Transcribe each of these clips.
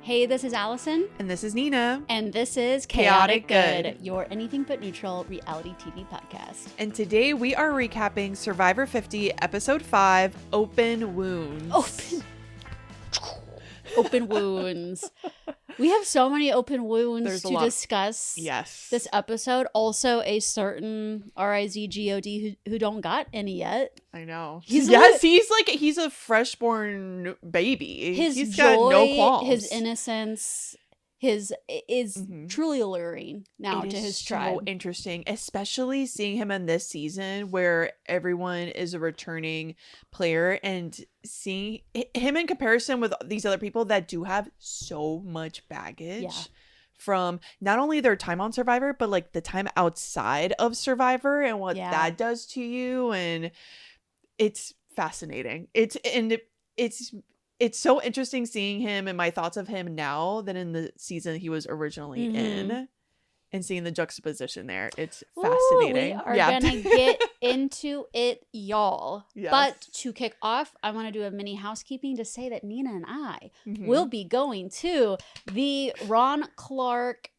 Hey, this is Allison. And this is Nina. And this is Chaotic Good, your anything but neutral reality TV podcast. And today we are recapping Survivor 50, Episode 5, Open Wounds. Open wounds. We have so many open wounds to discuss. Yes. This episode. Also, a certain RIZGOD who don't got any yet. I know. He's a freshborn baby. He's joy, got no qualms. his innocence, is truly alluring now to his tribe. So interesting, especially seeing him in this season where everyone is a returning player and seeing him in comparison with these other people that do have so much baggage from not only their time on Survivor, but like the time outside of Survivor and what that does to you. And it's fascinating. It's so interesting seeing him and my thoughts of him now than in the season he was originally in, and seeing the juxtaposition there. It's fascinating. We are gonna get into it, y'all. Yes. But to kick off, I want to do a mini housekeeping to say that Nina and I will be going to the Ron Clark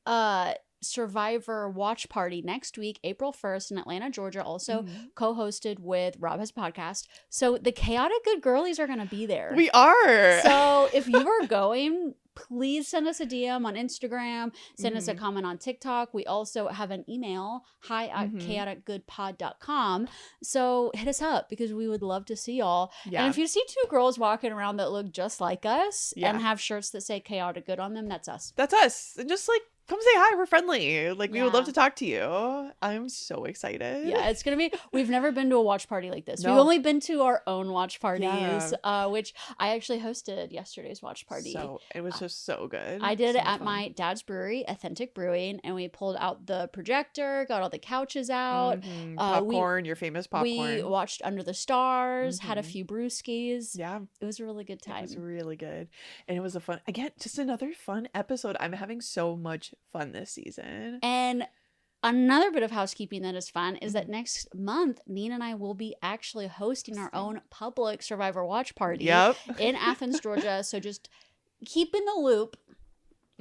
Survivor watch party next week, April 1st in Atlanta, Georgia, also co-hosted with Rob Has Podcast. So the Chaotic Good girlies are going to be there. We are. So if you are going, please send us a DM on Instagram, send us a comment on TikTok. We also have an email, hi@chaoticgoodpod.com. So hit us up because we would love to see y'all. Yeah. And if you see two girls walking around that look just like us and have shirts that say Chaotic Good on them, that's us. That's us. And just like, come say hi. We're friendly. Like, we would love to talk to you. I'm so excited. Yeah, it's going to be... We've never been to a watch party like this. No. We've only been to our own watch parties, which I actually hosted yesterday's watch party. So it was just so good. I did it at my dad's brewery, Authentic Brewing, and we pulled out the projector, got all the couches out. Popcorn, your famous popcorn. We watched Under the Stars, had a few brewskis. Yeah. It was a really good time. It was really good. And it was a fun... Again, just another fun episode. I'm having so much fun this season. And another bit of housekeeping that is fun is that next month Nina and I will be actually hosting our own public Survivor watch party in Athens, Georgia. So just keep in the loop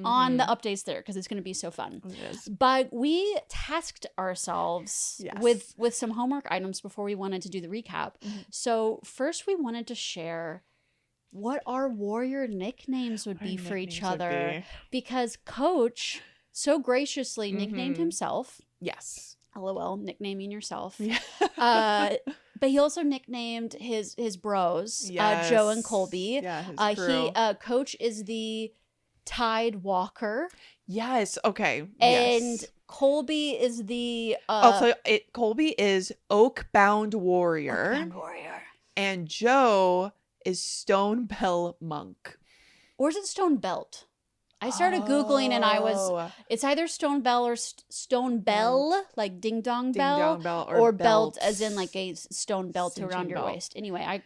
on the updates there because it's going to be so fun. Yes. But we tasked ourselves with some homework items before we wanted to do the recap. So first we wanted to share what our warrior nicknames would be for each other because Coach so graciously nicknamed himself. Yes. LOL, nicknaming yourself. Yeah. But he also nicknamed his bros, Joe and Colby. Yeah, his crew. Coach is the Tide Walker. Yes. Okay. And Colby is the Colby is Oak-bound Warrior. Oak-bound Warrior. And Joe is Stone Bell Monk. Or is it Stone Belt? I started Googling and it's either Stone Bell or Stone Bell, like ding dong bell, or belt as in like a stone belt around your waist. Anyway, I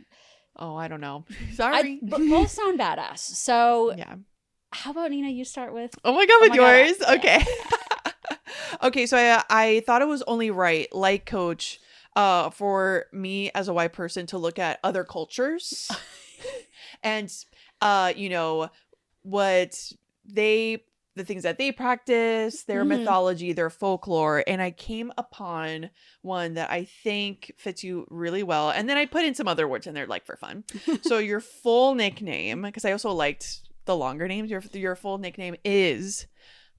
don't know. Sorry. Both sound badass. So how about Nina, you start with? Oh my God, with yours? God. Okay. Okay, so I thought it was only right, like Coach, for me as a white person to look at other cultures and, what the things that they practice, their mythology, their folklore. And I came upon one that I think fits you really well. And then I put in some other words in there, like for fun. So your full nickname, because I also liked the longer names, your full nickname is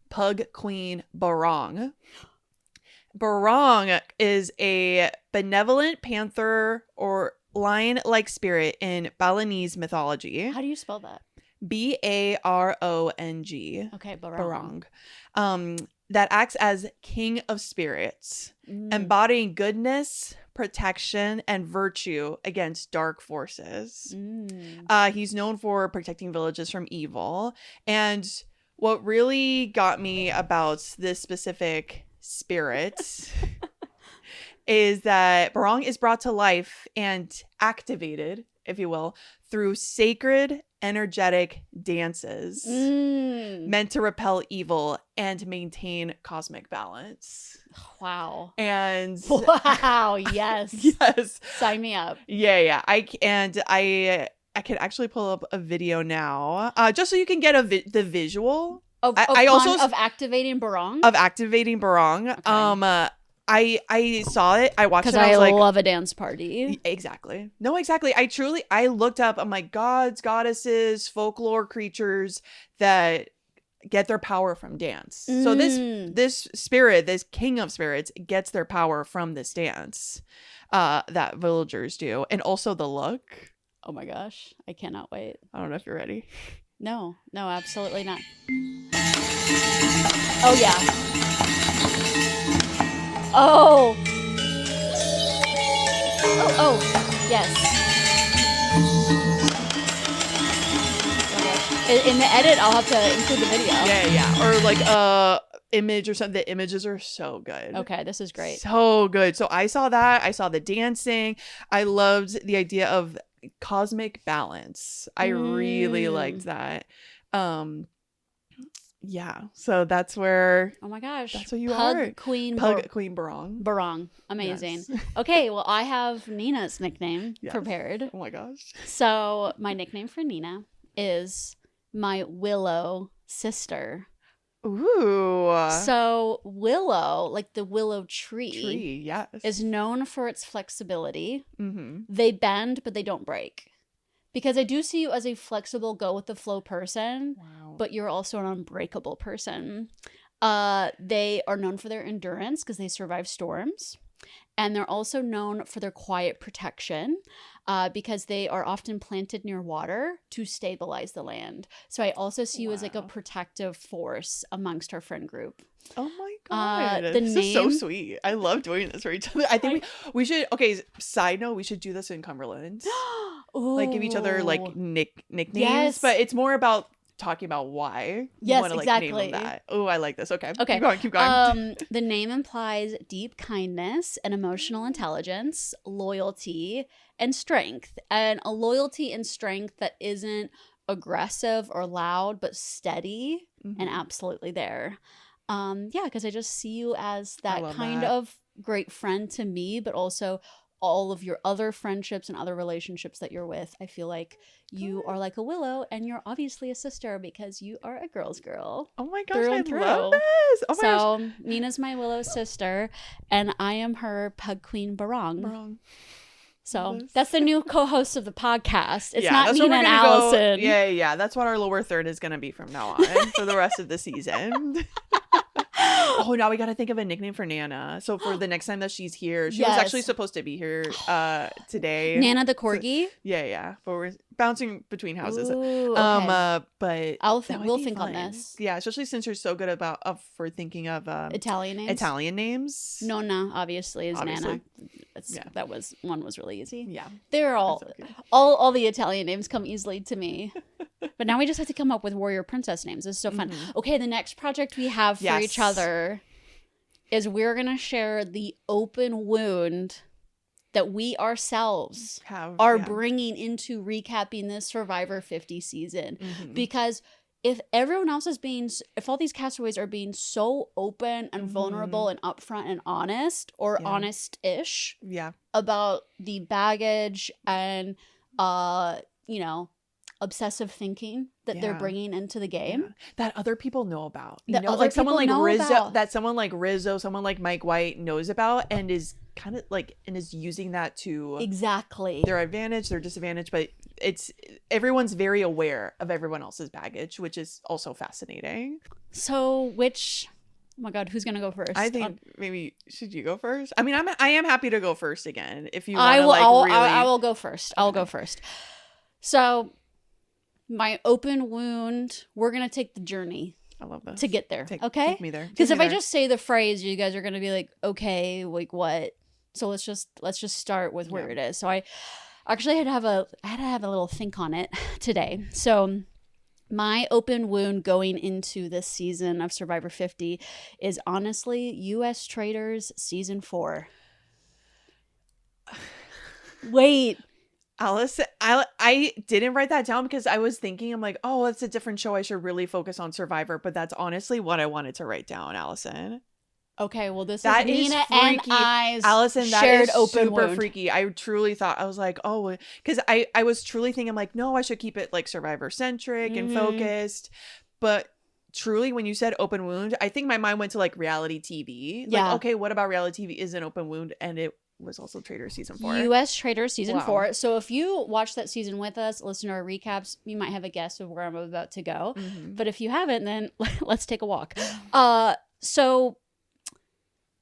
Pug Queen Barong. Barong is a benevolent panther or lion-like spirit in Balinese mythology. How do you spell that? Barong. Okay, Barong. That acts as king of spirits, embodying goodness, protection, and virtue against dark forces. He's known for protecting villages from evil. And what really got me about this specific spirit is that Barong is brought to life and activated, if you will, through sacred energetic dances meant to repel evil and maintain cosmic balance. Wow. And wow, yes. Yes. Sign me up. Yeah. I I could actually pull up a video now, just so you can get the visual of activating barong. Of activating barong. Okay. I saw it. I watched it. Because I love a dance party. Exactly. No, exactly. I looked up. I'm like, gods, goddesses, folklore creatures that get their power from dance. So this spirit, this king of spirits, gets their power from this dance that villagers do, and also the look. Oh my gosh, I cannot wait. I don't know if you're ready. No, absolutely not. Oh yeah. Oh, yes. In the edit, I'll have to include the video. Yeah. Or like image or something. The images are so good. Okay, this is great. So good. So I saw that. I saw the dancing. I loved the idea of cosmic balance. I really liked that. Yeah, so that's where, oh my gosh, that's what you Pug are. Queen Barong. Amazing. Yes. Okay, well, I have Nina's nickname prepared. Oh my gosh. So my nickname for Nina is my willow sister. Ooh. So willow, like the willow tree, yes, is known for its flexibility. Mm-hmm. They bend, but they don't break. Because I do see you as a flexible, go with the flow person, but you're also an unbreakable person. They are known for their endurance because they survive storms. And they're also known for their quiet protection because they are often planted near water to stabilize the land. So I also see you as like a protective force amongst our friend group. Oh my god, this is so sweet. I love doing this for each other. I think we should. Okay, side note, we should do this in Cumberland. Like give each other like nicknames, but it's more about talking about why you want to like name them that. Oh, I like this. Okay, keep going. The name implies deep kindness and emotional intelligence, loyalty and strength, and a loyalty and strength that isn't aggressive or loud, but steady and absolutely there. Because I just see you as that kind of great friend to me, but also all of your other friendships and other relationships that you're with. I feel like you are like a willow, and you're obviously a sister because you are a girl's girl. Oh my gosh, I love this. Oh my gosh. Nina's my willow sister, and I am her Pug Queen Barong. So that's the new co-host of the podcast. It's not Nina and Allison. Yeah. That's what our lower third is going to be from now on for the rest of the season. Oh, now we got to think of a nickname for Nana. So for the next time that she's here, she was actually supposed to be here today. Nana the corgi? So, yeah. But we're bouncing between houses. Ooh, okay. But we'll think on this. Yeah, especially since you're so good for thinking of Italian names. Nonna obviously is Nana. That was really easy. Yeah. They're all the Italian names come easily to me. But now we just have to come up with warrior princess names. It's so fun. Okay, the next project we have for each other is we're going to share the open wound that we ourselves are bringing into recapping this Survivor 50 season. Because if all these castaways are being so open and vulnerable and upfront and honest or honest-ish about the baggage and, obsessive thinking that they're bringing into the game that other people know about, like someone like Rizzo, someone like Mike White knows about and is kind of like and is using that to their advantage, their disadvantage, but everyone's very aware of everyone else's baggage, which is also fascinating. So oh my god, who's gonna go first? I think maybe should you go first? I mean, I am happy to go first again if you want I will go first. I'll go first. So my open wound, we're going to take the journey. I love this. To get there. Okay? Take me there. Because if I just say the phrase, you guys are going to be like, okay, like what? So let's just start with where it is. So I actually had to have a little think on it today. So my open wound going into this season of Survivor 50 is honestly U.S. Traders season 4. Wait. Allison, I didn't write that down because I was thinking, I'm like, oh, it's a different show. I should really focus on Survivor. But that's honestly what I wanted to write down, Allison. Okay, well, this That is is Nina and freaky. I's Allison, that shared is open super wound. freaky. I truly thought, I was like, oh, because I was truly thinking, I'm like, no, I should keep it like Survivor centric and focused. But truly, when you said open wound, I think my mind went to like reality TV. Yeah. Like, okay, what about reality TV is an open wound? And it was also Traitors season 4. U.S. Traitors season Wow. 4. So if you watch that season with us, listen to our recaps, you might have a guess of where I'm about to go. But if you haven't, then let's take a walk. So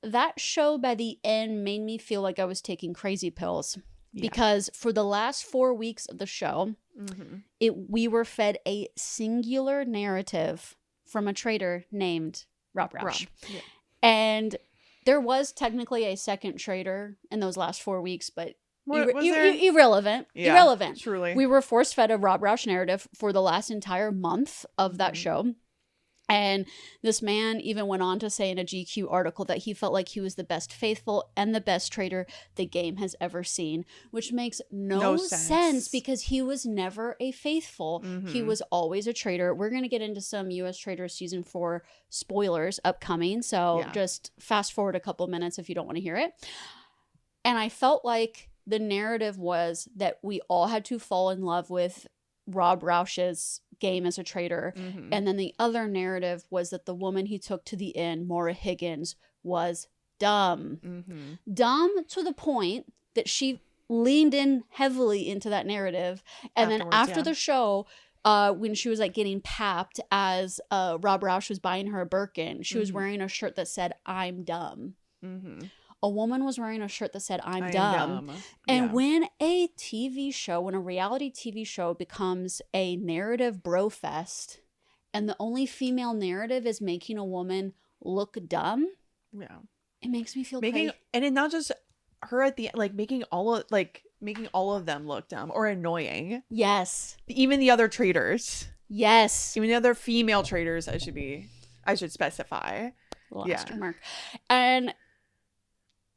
that show by the end made me feel like I was taking crazy pills. Yeah. Because for the last 4 weeks of the show, we were fed a singular narrative from a traitor named Rob Roush. Yeah. And there was technically a second traitor in those last 4 weeks, but irrelevant. Yeah, irrelevant. Truly. We were force fed a Rob Roush narrative for the last entire month of that show. And this man even went on to say in a GQ article that he felt like he was the best faithful and the best traitor the game has ever seen, which makes no sense because he was never a faithful. He was always a traitor. We're going to get into some U.S. Traitors season 4 spoilers upcoming. So just fast forward a couple minutes if you don't want to hear it. And I felt like the narrative was that we all had to fall in love with Rob Roush's game as a traitor. And then the other narrative was that the woman he took to the end, Maura Higgins, was dumb. Dumb to the point that she leaned in heavily into that narrative. And then after the show, when she was like getting papped as Rob Roush was buying her a Birkin, she was wearing a shirt that said, "I'm dumb." A woman was wearing a shirt that said, I'm dumb. And when a TV show, when a reality TV show becomes a narrative bro fest, and the only female narrative is making a woman look dumb, it makes me feel crazy. And it not just her at the end, like making all of them look dumb or annoying. Yes. Even the other traitors. Yes. Even the other female traitors, I should specify. Mark. And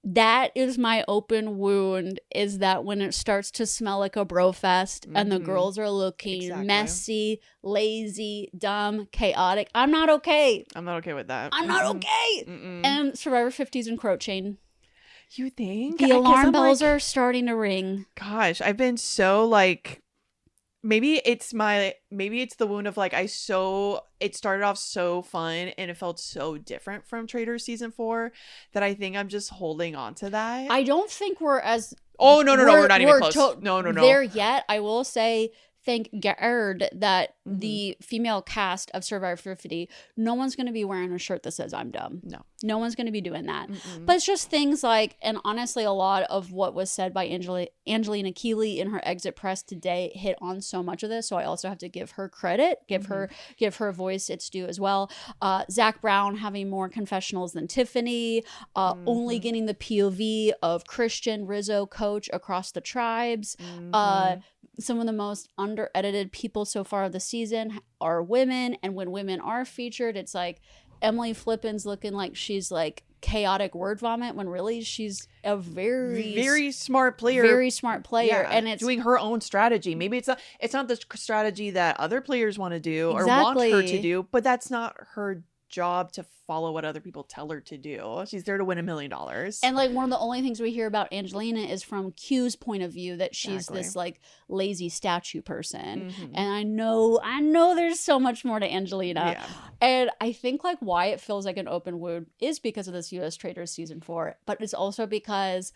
that is my open wound, is that when it starts to smell like a bro fest and the girls are looking messy, lazy, dumb, chaotic, I'm not okay. I'm not okay with that. I'm not okay. And Survivor 50 is encroaching. You think? The alarm bells are starting to ring. Gosh, I've been so like, maybe it's the wound of like, it started off so fun and it felt so different from Traitors season 4 that I think I'm just holding on to that. I don't think we're as... Oh, no, we're not even close. No. There yet. I will say, thank God that the female cast of Survivor 50, no one's going to be wearing a shirt that says I'm dumb. No one's going to be doing that. But it's just things like, and honestly, a lot of what was said by Angelina Keeley in her exit press today hit on so much of this. So I also have to give her credit, give her voice its due as well. Zach Brown having more confessionals than Tiffany, only getting the POV of Christian, Rizzo, Coach across the tribes. Some of the most under-edited people so far of the season are women, and when women are featured, it's like Emily Flippin's looking like she's like chaotic word vomit when really she's a very smart player. And it's doing her own strategy. Maybe it's not the strategy that other players want to do or want her to do, but that's not her job to follow what other people tell her to do. She's there to win $1 million. And like one of the only things we hear about Angelina is from Q's point of view, that she's this like lazy statue person. And I know there's so much more to Angelina. And I think like why it feels like an open wound is because of this U.S. Traitors season 4, but it's also because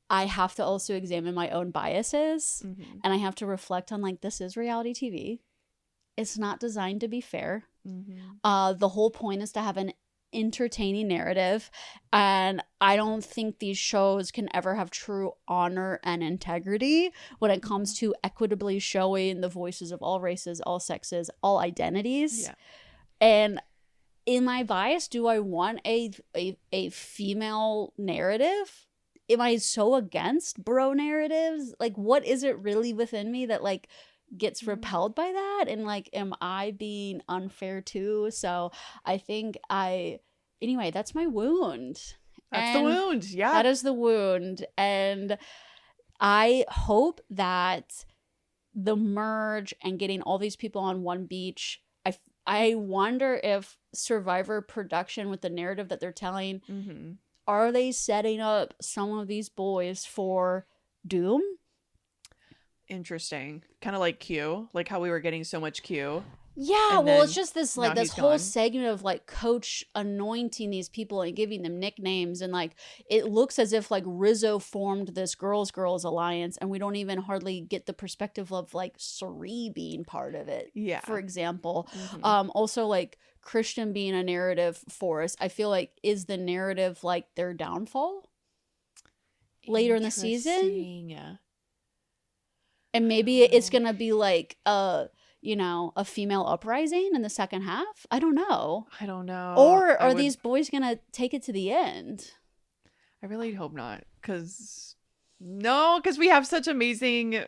I have to also examine my own biases and I have to reflect on like, this is reality TV. It's not designed to be fair. The whole point is to have an entertaining narrative, and I don't think these shows can ever have true honor and integrity when it comes to equitably showing the voices of all races, all sexes, all identities. And in my bias, do I want a female narrative? Am I so against bro narratives? Like, what is it really within me that like gets repelled by that? And like, am I being unfair too? So I think anyway, that's my wound. That's the wound. Yeah. That is the wound. And I hope that the merge and getting all these people on one beach, I wonder if Survivor production, with the narrative that they're telling, are they setting up some of these boys for doom? Interesting. Kind of like Q, like how we were getting so much Q. Yeah, well, it's just this like now this he's whole gone. segment of like Coach anointing these people and giving them nicknames, and like it looks as if like Rizzo formed this girls alliance, and we don't even hardly get the perspective of like Suri being part of it. Yeah. For example, also like Christian being a narrative force. I feel like is the narrative like their downfall later in the season, and maybe it's gonna be like you know, a female uprising in the second half. I don't know. Or are these boys gonna take it to the end? I really hope not, because we have such amazing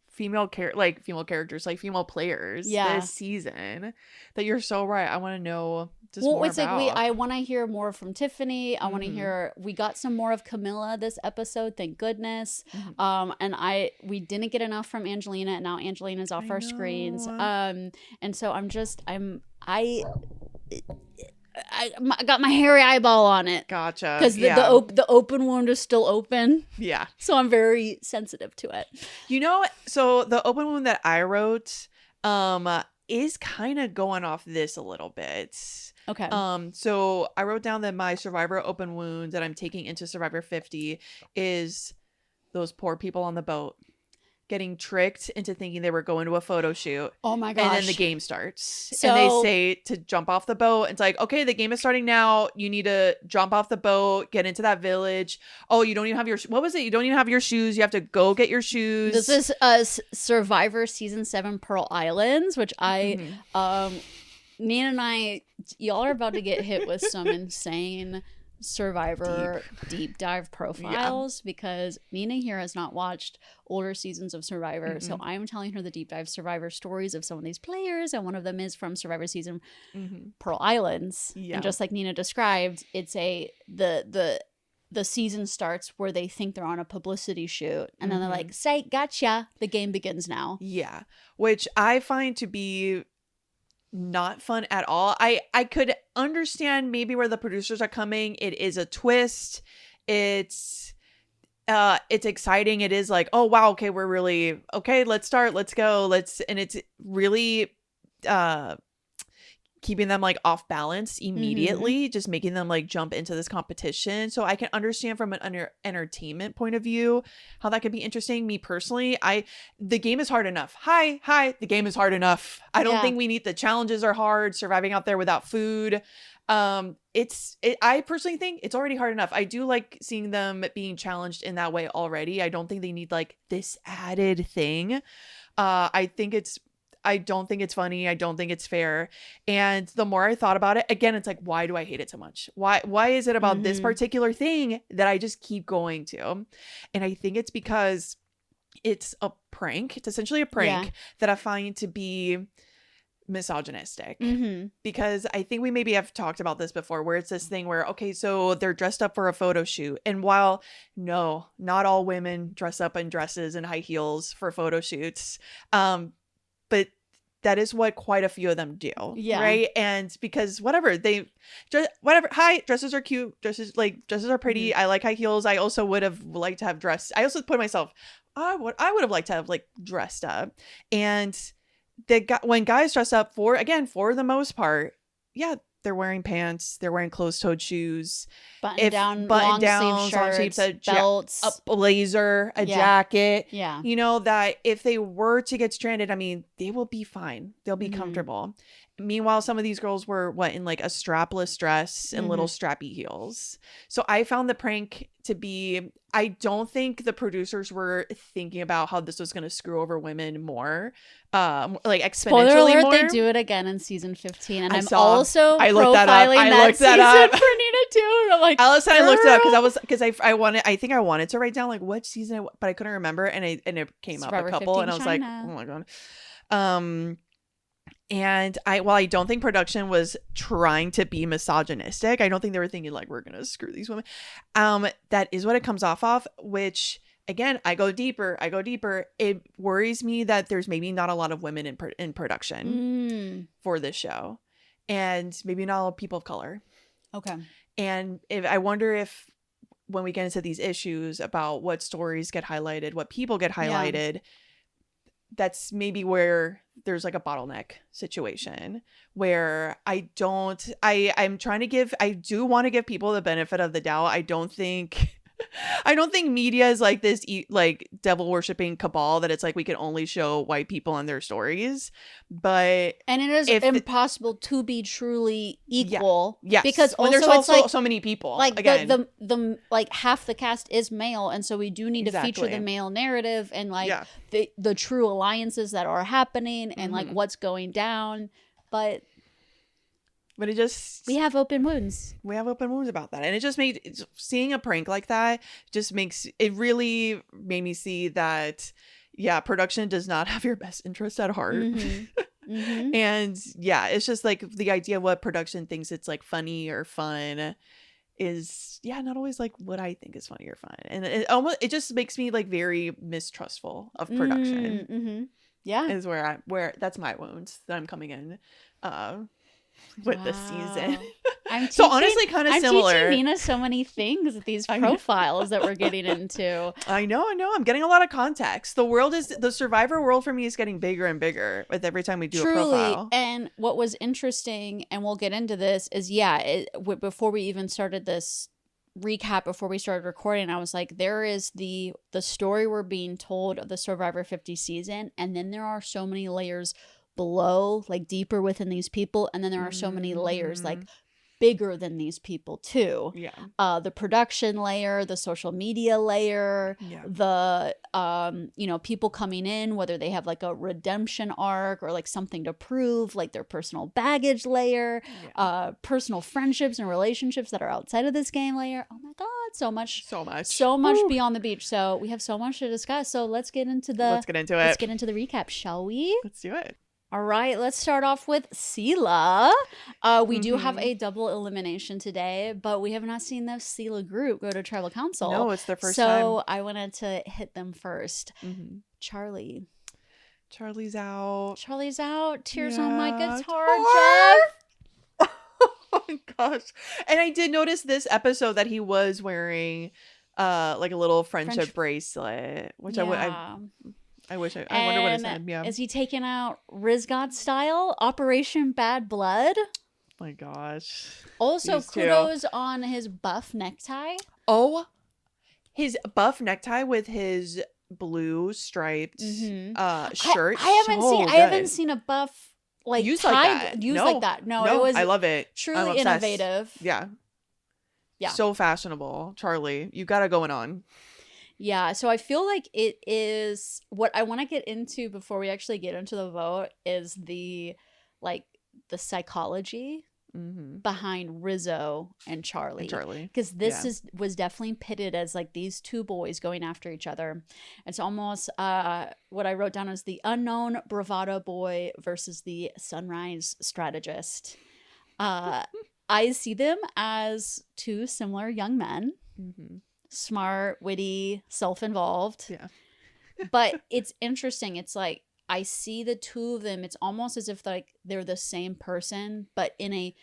female characters, like female players this season, that you're so right. I want to know just more it's about. like I want to hear more from Tiffany. I want to hear. We got some more of Camilla this episode, thank goodness. And we didn't get enough from Angelina, and now Angelina's off our screens. And so I got my hairy eyeball on it. Gotcha. Because the open wound is still open. Yeah. So I'm very sensitive to it. You know, so the open wound that I wrote is kind of going off this a little bit. Okay. So I wrote down that my Survivor open wound that I'm taking into Survivor 50 is those poor people on the boat getting tricked into thinking they were going to a photo shoot. Oh my gosh. And then the game starts. And they say to jump off the boat. It's like, okay, the game is starting now. You need to jump off the boat, get into that village. Oh, you don't even have your, what was it? You don't even have your shoes. You have to go get your shoes. This is Survivor Season 7 Pearl Islands, which Nina and I, y'all are about to get hit with some insane Survivor deep dive profiles because Nina here has not watched older seasons of Survivor. So I'm telling her the deep dive Survivor stories of some of these players, and one of them is from Survivor Season Pearl Islands. And just like Nina described, it's the season starts where they think they're on a publicity shoot, and then they're like, "Say, gotcha, the game begins now." Yeah, which I find to be not fun at all. I could understand maybe where the producers are coming. It is a twist. It's exciting. It is like, oh wow, okay, we're really okay, let's start, let's go, and it's really keeping them like off balance immediately, just making them like jump into this competition. So I can understand from an entertainment point of view how that could be interesting. Me personally, the game is hard enough. Hi, the game is hard enough. I don't think we need, the challenges are hard, surviving out there without food. I personally think it's already hard enough. I do like seeing them being challenged in that way already. I don't think they need like this added thing. I don't think it's funny. I don't think it's fair. And the more I thought about it, again, it's like, why do I hate it so much? Why is it about this particular thing that I just keep going to? And I think it's because it's a prank. It's essentially a prank that I find to be misogynistic, because I think we maybe have talked about this before, where it's this thing where, okay, so they're dressed up for a photo shoot, and while no, not all women dress up in dresses and high heels for photo shoots, but that is what quite a few of them do, right? And because dresses are cute, dresses are pretty. I like high heels. I also would have liked to have dressed. I also put myself, I would have liked to have like dressed up. And when guys dress up for the most part, they're wearing pants, they're wearing closed-toed shoes, button down, long sleeve shirts, belts, a blazer, a jacket. Yeah. You know, that if they were to get stranded, I mean, they will be fine. They'll be comfortable. Meanwhile, some of these girls were in like a strapless dress and little strappy heels. So I found the prank to be, I don't think the producers were thinking about how this was going to screw over women more, like exponentially. Spoiler alert, more. They do it again in season 15, and I'm also looked that up. I looked that up for Nina too. And I'm like, Allison, I looked it up because I wanted to write down like what season, but I couldn't remember, and it came Survivor up a couple, and I was China. Like, oh my god. And while I don't think production was trying to be misogynistic, I don't think they were thinking like, we're gonna screw these women. That is what it comes off of, which again, I go deeper. It worries me that there's maybe not a lot of women in production for this show, and maybe not a lot of people of color. Okay. And I wonder if when we get into these issues about what stories get highlighted, what people get highlighted, that's maybe where there's like a bottleneck situation where I do want to give people the benefit of the doubt. I don't think media is like this like devil worshipping cabal that it's like we can only show white people and their stories, and it is impossible to be truly equal. Yes, because when there's also like, so many people. Like again, the like half the cast is male, and so we do need to feature the male narrative and like the true alliances that are happening and like what's going down, but it just we have open wounds. About that, and it just made seeing a prank like that really made me see that production does not have your best interest at heart. And it's just like the idea of what production thinks it's like funny or fun is not always like what I think is funny or fun, and it just makes me like very mistrustful of production. Is where that's my wounds that I'm coming in with this season. So honestly kind of similar. I'm teaching Nina so many things with these profiles that we're getting into. I know. I'm getting a lot of context. The Survivor world for me is getting bigger and bigger with every time we do a profile. And what was interesting, and we'll get into this, is before we even started this recap, before we started recording, I was like, there is the story we're being told of the Survivor 50 season, and then there are so many layers below, like deeper within these people, and then there are so many layers like bigger than these people too. The production layer, the social media layer, the people coming in, whether they have like a redemption arc or like something to prove, like their personal baggage layer, personal friendships and relationships that are outside of this game layer. Oh my god, so much Woo. Beyond the beach. So we have so much to discuss, so let's get into the recap, shall we? Let's do it. All right, let's start off with CILA. We do have a double elimination today, but we have not seen the CILA group go to Tribal Council. No, it's their first time. So I wanted to hit them first. Charlie's out. Tears on my guitar, Jeff. Oh my gosh. And I did notice this episode that he was wearing like a little friendship bracelet, which I wonder what it said. Yeah. Is he taking out Rizgod style? Operation Bad Blood? Oh my gosh. Also, kudos on his buff necktie. Oh, his buff necktie with his blue striped shirt. I haven't seen a buff like used like that. No, it was I love it. Truly innovative. Yeah. So fashionable. Charlie, you got it going on. Yeah, so I feel like it is what I want to get into before we actually get into the vote is the psychology behind Rizzo and Charlie. Because this was definitely pitted as like these two boys going after each other. It's almost what I wrote down as the unknown bravado boy versus the sunrise strategist. I see them as two similar young men. Smart, witty, self-involved. Yeah. But it's interesting. It's like I see the two of them. It's almost as if like they're the same person, but in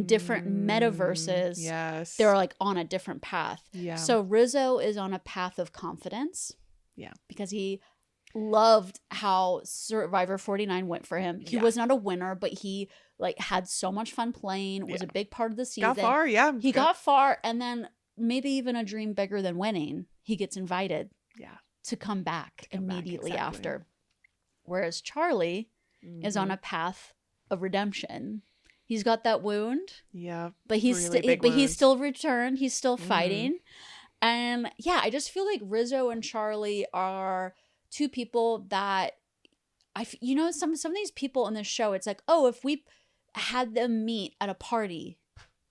different metaverses. Yes. They're like on a different path. Yeah. So Rizzo is on a path of confidence. Yeah. Because he loved how Survivor 49 went for him. He was not a winner, but he like had so much fun playing. Was a big part of the season. Got far, yeah. He got far, and then maybe even a dream bigger than winning, he gets invited to come back immediately after. Whereas Charlie is on a path of redemption. He's got that wound. Yeah. But he's still returned. He's still fighting. And I just feel like Rizzo and Charlie are two people that some of these people in this show, it's like, oh, if we had them meet at a party,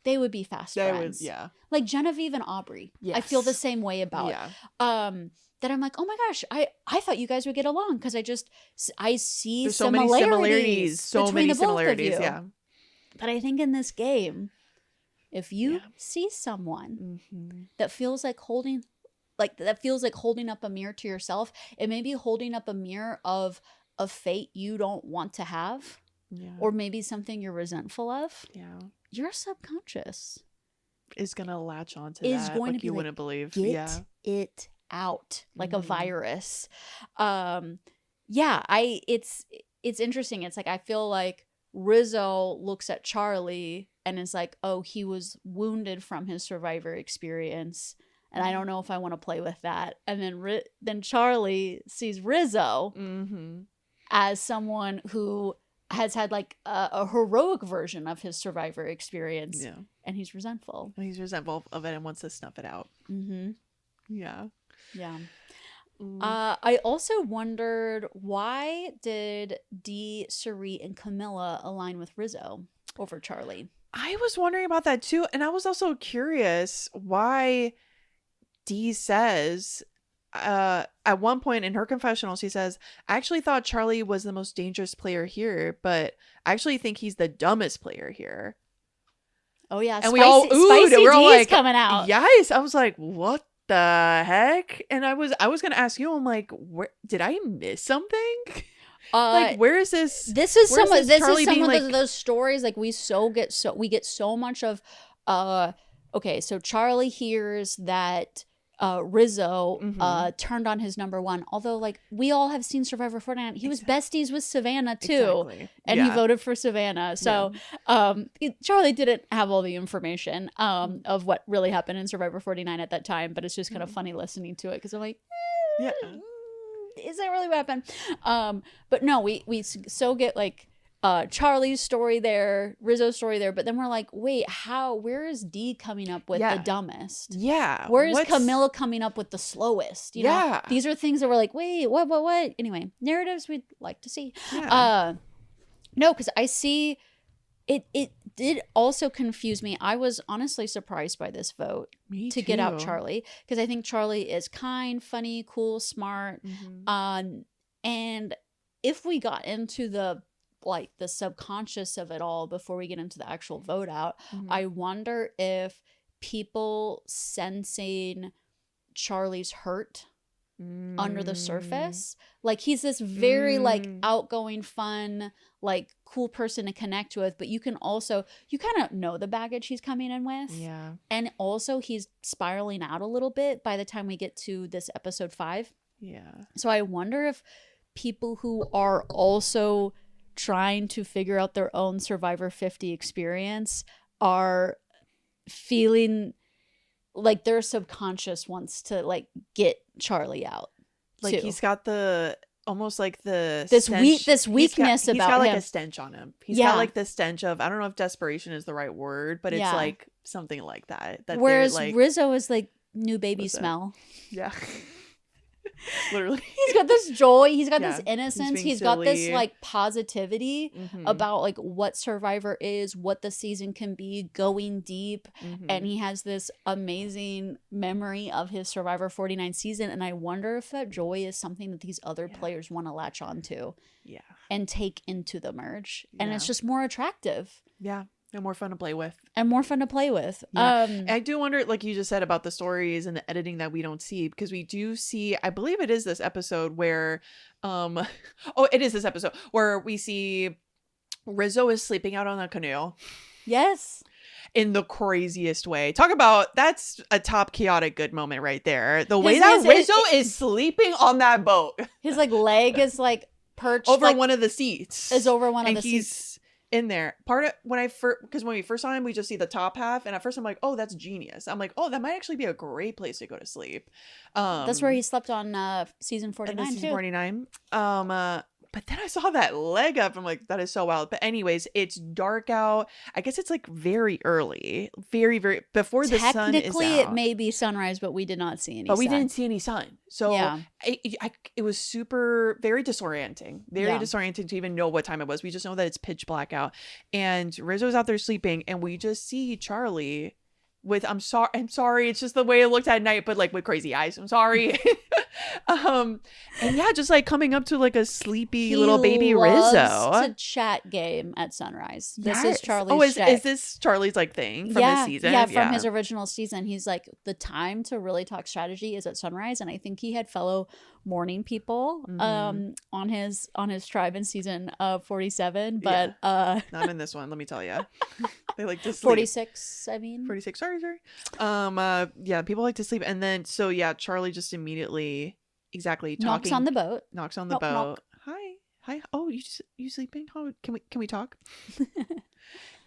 they would be fast friends. Like Genevieve and Aubrey. Yes. I feel the same way about. That I'm like, oh my gosh, I thought you guys would get along because I see There's so many similarities. So many similarities, yeah. But I think in this game, if you see someone that feels like holding like that feels like holding up a mirror to yourself. It may be holding up a mirror of a fate you don't want to have, or maybe something you're resentful of. Your subconscious is gonna latch onto that going like to be you like, wouldn't believe. Get it out like a virus. It's interesting. It's like I feel like Rizzo looks at Charlie and is like, oh, he was wounded from his survivor experience, and I don't know if I want to play with that. And then Charlie sees Rizzo as someone who has had like a heroic version of his survivor experience, and he's resentful. And he's resentful of it and wants to snuff it out. Yeah. I also wondered, why did Dee, Cirie, and Camilla align with Rizzo over Charlie? I was wondering about that too, and I was also curious why Dee says at one point in her confessional, she says, I actually thought Charlie was the most dangerous player here, but I actually think he's the dumbest player here. Oh yeah, and we all oohed, and we're all like, coming out. Yes, I was like, what the heck? And I was gonna ask you, I'm like, where did I miss something? Like, where is this? This is some of those stories. Like we get so much of. Okay, so Charlie hears that Rizzo turned on his number one. Although, like, we all have seen Survivor 49. He was besties with Savannah too, and he voted for Savannah. So Charlie didn't have all the information of what really happened in Survivor 49 at that time. But it's just kind of funny listening to it because I'm like, is that really what happened? But no, we so get like Charlie's story there, Rizzo's story there, but then we're like, wait, where is Dee coming up with the dumbest? Where is Camilla coming up with the slowest? You know, these are things that we're like, wait, what? Anyway, narratives we'd like to see. No, because I see it did also confuse me. I was honestly surprised by this vote to get out Charlie, because I think Charlie is kind, funny, cool, smart. And if we got into the subconscious of it all before we get into the actual vote out, I wonder if people sensing Charlie's hurt under the surface, like he's this very like outgoing, fun, like cool person to connect with, but you kind of know the baggage he's coming in with, and also he's spiraling out a little bit by the time we get to this episode 5. So I wonder if people who are also trying to figure out their own Survivor 50 experience are feeling like their subconscious wants to like get Charlie out. Like too. He's got the almost like the this weakness he's about got like him. A stench on him. He's got like the stench of, I don't know if desperation is the right word, but it's like something like that. Whereas like, Rizzo is like new baby smell. Literally, he's got this joy, he's got this innocence, he's got this like positivity about like what Survivor is, what the season can be, going deep, and he has this amazing memory of his Survivor 49 season, and I wonder if that joy is something that these other players want to latch onto and take into the merge, and it's just more attractive and more fun to play with. I do wonder, like you just said, about the stories and the editing that we don't see, because we do see, I believe it is this episode where it is this episode where we see Rizzo is sleeping out on a canoe. Yes. In the craziest way. Talk about, that's a top chaotic good moment right there. The way that Rizzo is sleeping on that boat. His like leg is like perched over like, one of the seats. Is over one of the seats. In there, part of because when we first saw him, we just see the top half, and at first I'm like, oh, that's genius. I'm like, oh, that might actually be a great place to go to sleep. That's where he slept on season 49 too. Season 49. But then I saw that leg up. I'm like, that is so wild. But anyways, it's dark out. I guess it's like very early, very, very before the sun is out. Technically, it may be sunrise, but we did not see any sun. But we didn't see any sun. So it was very disorienting. Very disorienting to even know what time it was. We just know that it's pitch black out. And Rizzo's out there sleeping. And we just see Charlie with, I'm sorry. It's just the way it looked at night, but like with crazy eyes. I'm sorry. And yeah, just like coming up to like a sleepy He little baby loves Rizzo. to chat game at sunrise. This Yes. is Charlie's Oh, is shtick. this Charlie's like thing from his season? Yeah, from his original season. He's like, the time to really talk strategy is at sunrise, and I think he had fellow morning people on his tribe in season 47, but not in this one, let me tell you. They like to sleep. 46, I mean. 46, sorry. Yeah, people like to sleep. And then so yeah, Charlie just immediately talking knocks on the boat. Knocks on the boat. Knock. Hi. Oh, you sleeping? Oh, can we talk?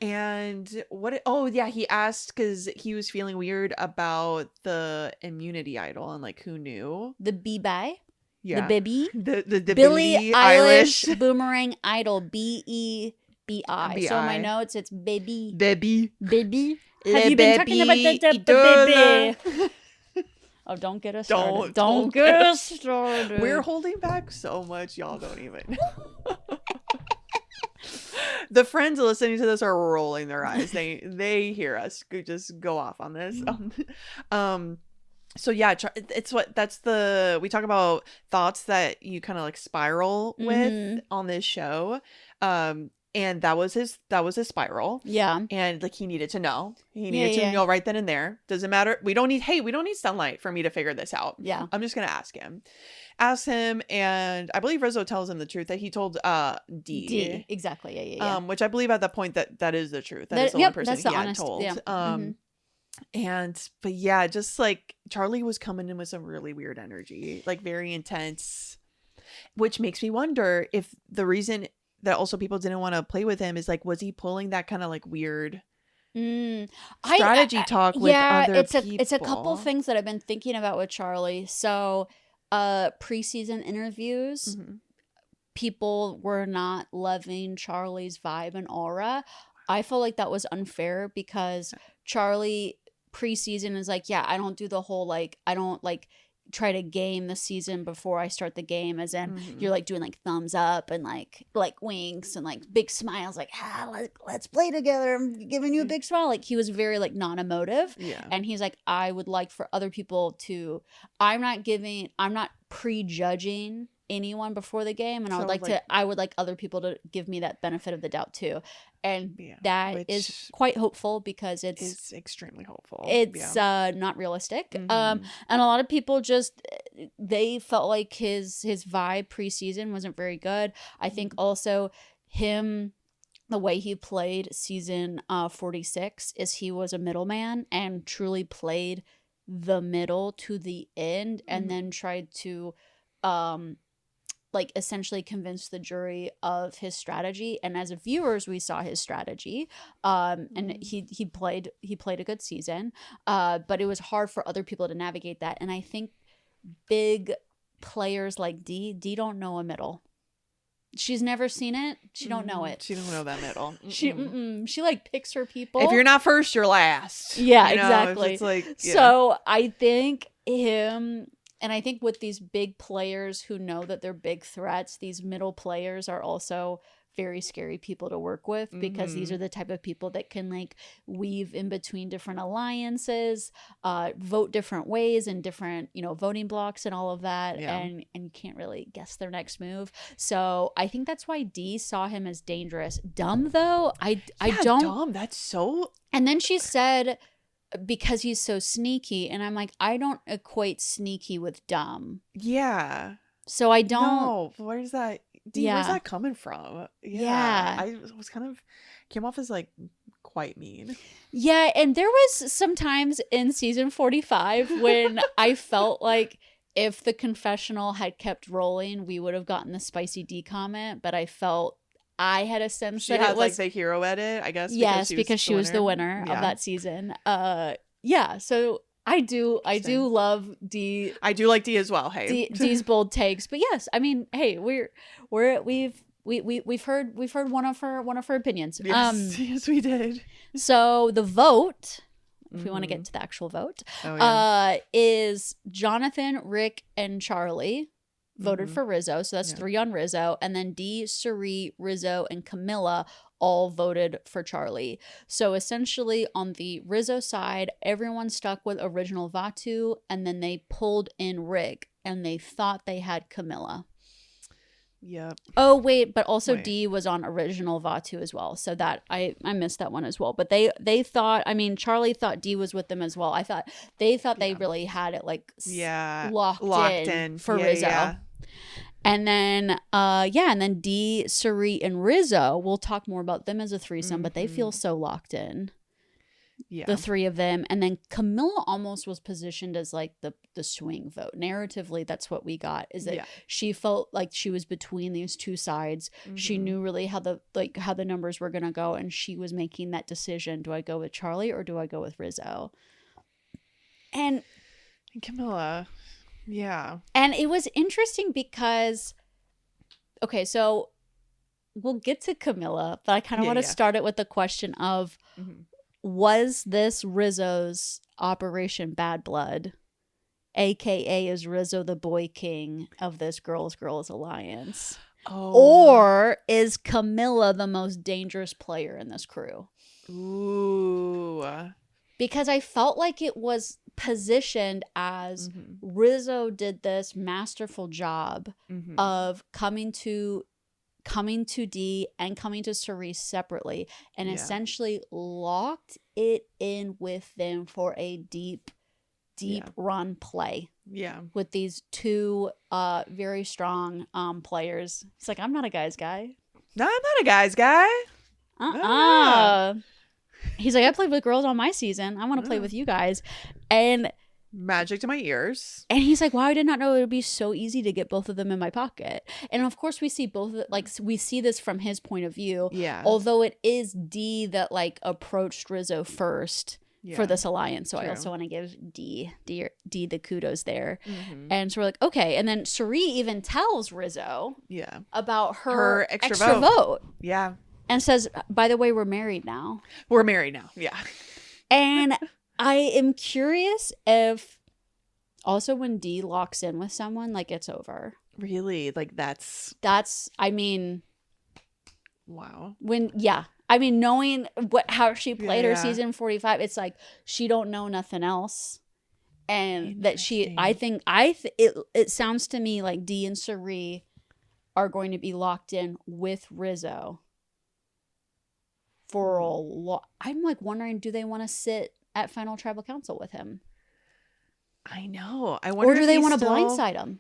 And he asked because he was feeling weird about the immunity idol and like who knew the B-Bye. Yeah, the Bibby, the Billie Eilish boomerang idol, BEBI. So in my notes it's baby. Have you been talking about the baby? Oh, don't get us started. Don't get us started. We're holding back so much, y'all don't even. The friends listening to this are rolling their eyes. They hear us just go off on this. So yeah, we talk about thoughts that you kind of like spiral with on this show. And that was his spiral. Yeah. And like he needed to know. He needed to know right then and there. Doesn't matter. We don't need sunlight for me to figure this out. Yeah. I'm just gonna ask him. And I believe Rizzo tells him the truth that he told D. Exactly. Yeah. Which I believe at that point that is the truth. That is the only person he had told. Yeah. But yeah, just like Charlie was coming in with some really weird energy, like very intense, which makes me wonder if the reason that also people didn't want to play with him is like, was he pulling that kind of like weird strategy talk with other people? It's a couple things that I've been thinking about with Charlie. So preseason interviews, people were not loving Charlie's vibe and aura. I feel like that was unfair because Charlie preseason is like, yeah, I don't do the whole like, I don't like try to game the season before I start the game, as in you're like doing like thumbs up and like winks and like big smiles, like let's play together, I'm giving you a big smile. Like he was very like non-emotive. Yeah. And he's like, I would like for other people to, I'm not prejudging anyone before the game, and so I would like other people to give me that benefit of the doubt too. And that is quite hopeful because it's extremely hopeful. It's not realistic. And a lot of people just, they felt like his vibe preseason wasn't very good. I think also the way he played season 46 is he was a middleman and truly played the middle to the end, and then tried to like essentially convince the jury of his strategy. And as viewers, we saw his strategy. And he played a good season. But it was hard for other people to navigate that. And I think big players like D don't know a middle. She's never seen it. She don't know it. She don't know that middle. She like picks her people. If you're not first, you're last. Yeah, exactly. It's like, So I think him... And I think with these big players who know that they're big threats, these middle players are also very scary people to work with, because these are the type of people that can like weave in between different alliances, vote different ways and different, voting blocks and all of that. Yeah. And you can't really guess their next move. So I think that's why D saw him as dangerous. Dumb though, I don't. Dumb. That's so. And then she said, because he's so sneaky, and I'm like, I don't equate sneaky with dumb. Yeah. So I don't. No, where's that? Where's that coming from? Yeah. I was came off as like quite mean. Yeah, and there was some times in season 45 when I felt like if the confessional had kept rolling, we would have gotten the spicy D comment, but I felt I had a sense that it was like the hero edit, I guess. Yes, because she was the winner of that season. So I do love D. I do like D as well. Hey, D's bold takes, but yes, I mean, hey, we've heard one of her opinions. Yes, we did. So the vote, if we want to get to the actual vote, is Jonathan, Rick, and Charlie voted for Rizzo, so that's 3 on Rizzo, and then D, Suri, Rizzo, and Camilla all voted for Charlie. So essentially on the Rizzo side, everyone stuck with original VATU, and then they pulled in Rick, and they thought they had Camilla. Yep. Oh, wait, but also Dee was on original VATU as well. So that I missed that one as well. But they thought, I mean, Charlie thought Dee was with them as well. I thought they really had it like locked in for Rizzo. Yeah. And then and then Dee, Cirie, and Rizzo, we'll talk more about them as a threesome, but they feel so locked in. Yeah. The three of them. And then Camilla almost was positioned as like the swing vote. Narratively, that's what we got, is that she felt like she was between these two sides. She knew really how the numbers were going to go, and she was making that decision. Do I go with Charlie or do I go with Rizzo? And Camilla, yeah. And it was interesting because, okay, so we'll get to Camilla, but I kind of want to start it with the question of, was this Rizzo's Operation Bad Blood, aka is Rizzo the boy king of this girls alliance? Or is Camilla the most dangerous player in this crew? Ooh. Because I felt like it was positioned as Rizzo did this masterful job of coming to Dee and coming to Cirie separately, and essentially locked it in with them for a deep run play. Yeah. With these two very strong players. It's like, I'm not a guy's guy. No, I'm not a guy's guy. He's like, I played with girls on my season. I want to play with you guys. And magic to my ears. And he's like, wow, I did not know it would be so easy to get both of them in my pocket. And of course we see we see this from his point of view. Yeah. Although it is Dee that like approached Rizzo first for this alliance. So true. I also want to give Dee the kudos there. And so we're like, okay. And then Cirie even tells Rizzo about her extra vote. Yeah. And says, by the way, we're married now. Yeah. And I am curious if also when Dee locks in with someone, like, it's over. Really? Like, that's I mean, wow. I mean, knowing how she played her season 45, it's like she don't know nothing else. And that she, it sounds to me like Dee and Cirie are going to be locked in with Rizzo for a lot. I'm like wondering, do they want to sit at Final Tribal Council with him? I know. I wonder, or do they want to blindside him?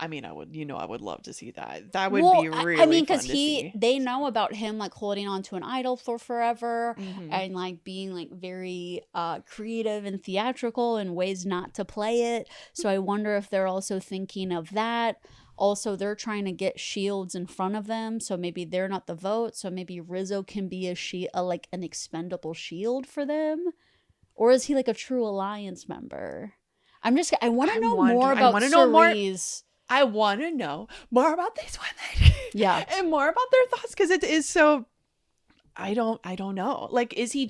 I mean, I would love to see that. That would be really fun to see. They know about him like holding on to an idol for forever and like being like very creative and theatrical in ways not to play it. So I wonder if they're also thinking of that. Also, they're trying to get shields in front of them, so maybe they're not the vote. So maybe Rizzo can be like an expendable shield for them, or is he like a true alliance member? I want to know more about Cirie's. I want to know more about these women. Yeah, and more about their thoughts, because it is so. I don't know. Like, is he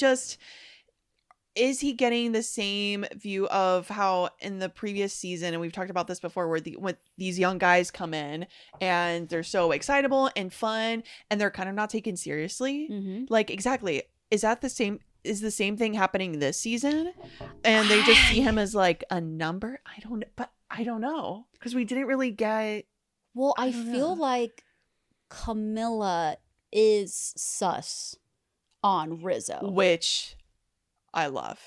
getting the same view of how in the previous season, and we've talked about this before, where when these young guys come in and they're so excitable and fun and they're kind of not taken seriously? Like, exactly. Is the same thing happening this season? And they just see him as like a number? I don't know. Because we didn't really get... Well, I feel like Camilla is sus on Rizzo. Which... I love.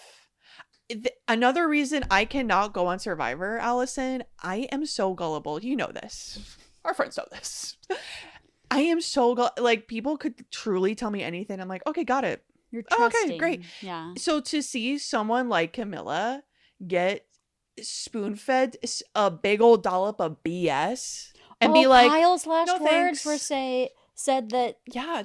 Another reason I cannot go on Survivor, Allison, I am so gullible. You know this. Our friends know this. I am so like, people could truly tell me anything. I'm like, okay, got it. You're trusting. Okay, great. Yeah. So to see someone like Camilla get spoon-fed a big old dollop of BS and be like, Kyle's last words were said that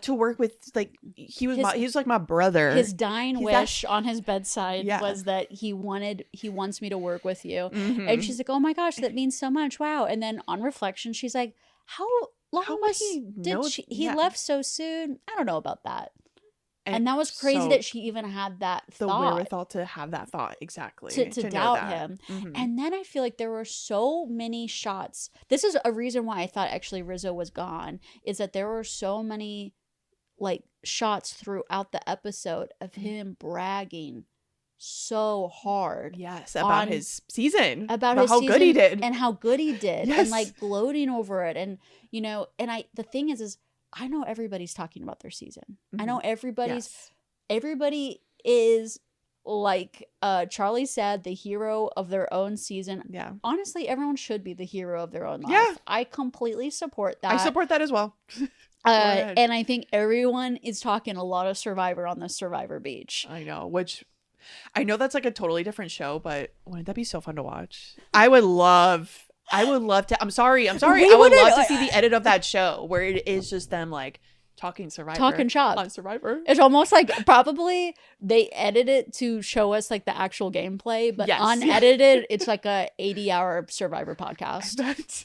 to work with, like, he was like my brother. His dying wish on his bedside was that he wants me to work with you. And she's like, oh my gosh, that means so much. Wow. And then on reflection, she's like, how long was he left so soon? I don't know about that. And that was crazy that she even had that thought. The wherewithal to have that thought, exactly. To doubt him. And then I feel like there were so many shots. This is a reason why I thought actually Rizzo was gone, is that there were so many like shots throughout the episode of him bragging so hard. Yes, about his season. About his how season good he did. And how good he did. Yes. And like gloating over it. And, you know, and the thing is I know everybody's talking about their season. I know everybody is like Charlie said, the hero of their own season. Yeah. Honestly, everyone should be the hero of their own life. Yeah. I completely support that. I support that as well. And I think everyone is talking a lot of Survivor on the Survivor Beach. I know, which I know that's like a totally different show, but wouldn't that be so fun to watch? I would love to. I'm sorry. I would love to see the edit of that show where it is just them like talking Survivor. Talking shop. On Survivor. It's almost like probably they edit it to show us like the actual gameplay, but unedited, it's like a 80-hour Survivor podcast.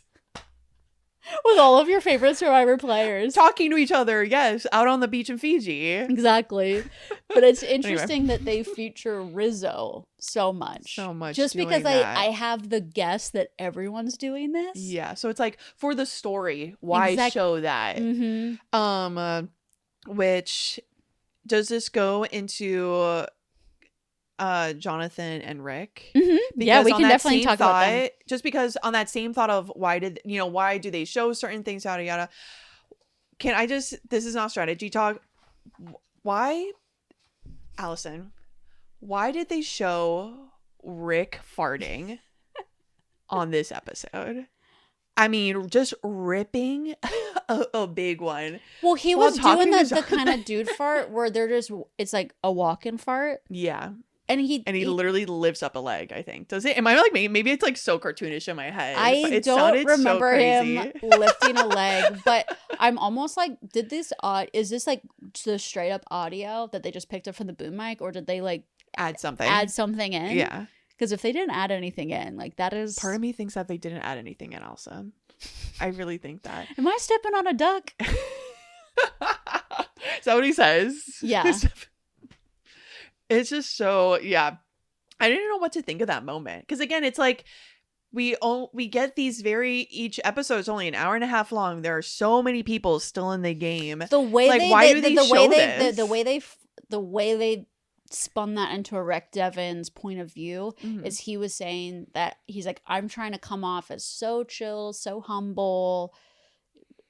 With all of your favorite Survivor players. Talking to each other, yes, out on the beach in Fiji. Exactly. But it's interesting that they feature Rizzo so much. Just because I have the guess that everyone's doing this. Yeah, so it's like for the story, why show that? Mm-hmm. Which, does this go into Jonathan and Rick? Mm-hmm. Yeah, we can definitely talk about them. Just because on that same thought of why do they show certain things, yada yada. This is not strategy talk. Why, Allison, why did they show Rick farting on this episode? I mean, just ripping a big one. Well, he was doing the kind of dude fart where it's like a walk-in fart. Yeah. And he literally lifts up a leg, I think. Does it? Am I like, maybe it's like so cartoonish in my head. I don't remember him lifting a leg, but I'm almost like, is this like the straight up audio that they just picked up from the boom mic, or did they like add something in? Yeah. Because if they didn't add anything in, like that is... Part of me thinks that they didn't add anything in, Elsa. I really think that. Am I stepping on a duck? Is that what he says? Yeah. It's just so, yeah. I didn't know what to think of that moment. Because again, it's like we get these each episode is only an hour and a half long. There are so many people still in the game. The way like, why do they show this? The way they spun that into a Rick Devens point of view is he was saying that he's like, I'm trying to come off as so chill, so humble,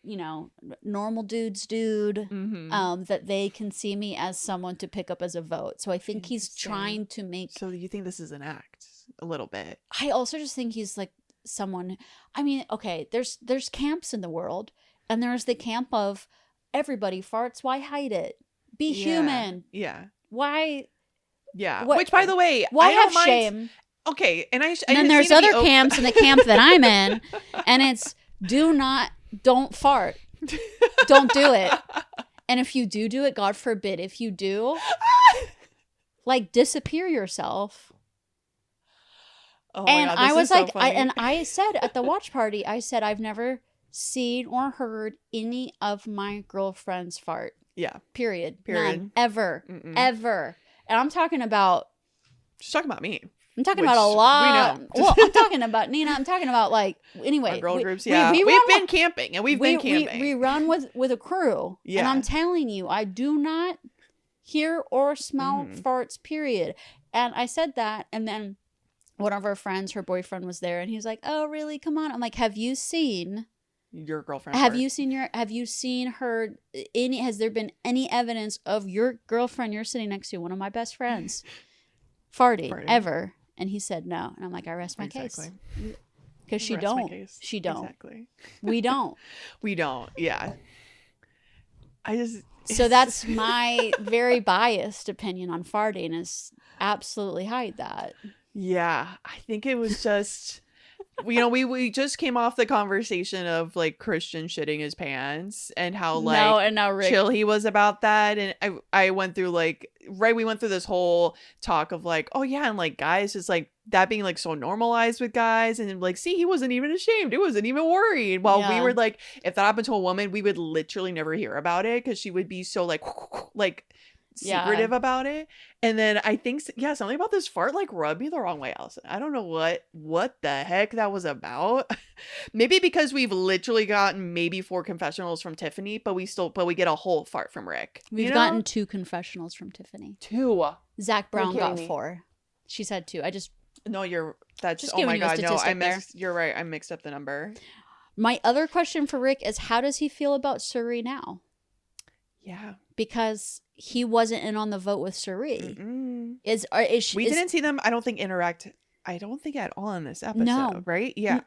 you know, normal dude, that they can see me as someone to pick up as a vote. So I think he's trying to make... So you think this is an act a little bit? I also just think he's like someone... I mean, okay, there's camps in the world, and there's the camp of everybody farts, why hide it? Be human. Yeah. Why? Yeah. Which, by the way, why have shame? Okay, and then there's other camps in the camp that I'm in, and it's don't fart. Don't do it. And if you do it, God forbid, if you do, like disappear yourself. Oh my God, I was like, funny. I said at the watch party, I said, I've never seen or heard any of my girlfriends fart. Yeah. Period. None. Ever. Mm-mm. Ever. And I'm talking about... She's talking about me. I'm talking about a lot. We know. Well, I'm talking about Nina. I'm talking about like... Anyway. Our girl groups, yeah. We've been camping. And we've been camping. We run with a crew. Yeah. And I'm telling you, I do not hear or smell farts, period. And I said that. And then one of our friends, her boyfriend was there. And he was like, oh, really? Come on. I'm like, have you seen... your girlfriend have you seen her has there been any evidence of your girlfriend you're sitting next to, one of my best friends, farting ever? And he said no. And I'm like, I rest my case, because she don't exactly. we don't yeah. So that's my very biased opinion on farting, is absolutely hide that. Yeah, I think it was just we just came off the conversation of like Christian shitting his pants and how like now Rick... chill he was about that. And I went through we went through this whole talk of like, oh yeah, and like guys, just like that being like so normalized with guys, and like, see, he wasn't even ashamed, he wasn't even worried, while we were like, if that happened to a woman, we would literally never hear about it because she would be so like secretive about it. And then I think, yeah, something about this fart like rubbed me the wrong way, Allison. I don't know what the heck that was about. Maybe because we've literally gotten maybe 4 confessionals from Tiffany, but we get a whole fart from Rick. We've gotten 2 confessionals from Tiffany. 2. Zach Brown got 4. She said 2. No, that's just oh my giving you a god, no, statistic you're right. I mixed up the number. My other question for Rick is, how does he feel about Suri now? Yeah. Because he wasn't in on the vote with Suri. We didn't see them, I don't think, interact. I don't think at all in this episode, no. right? Yeah.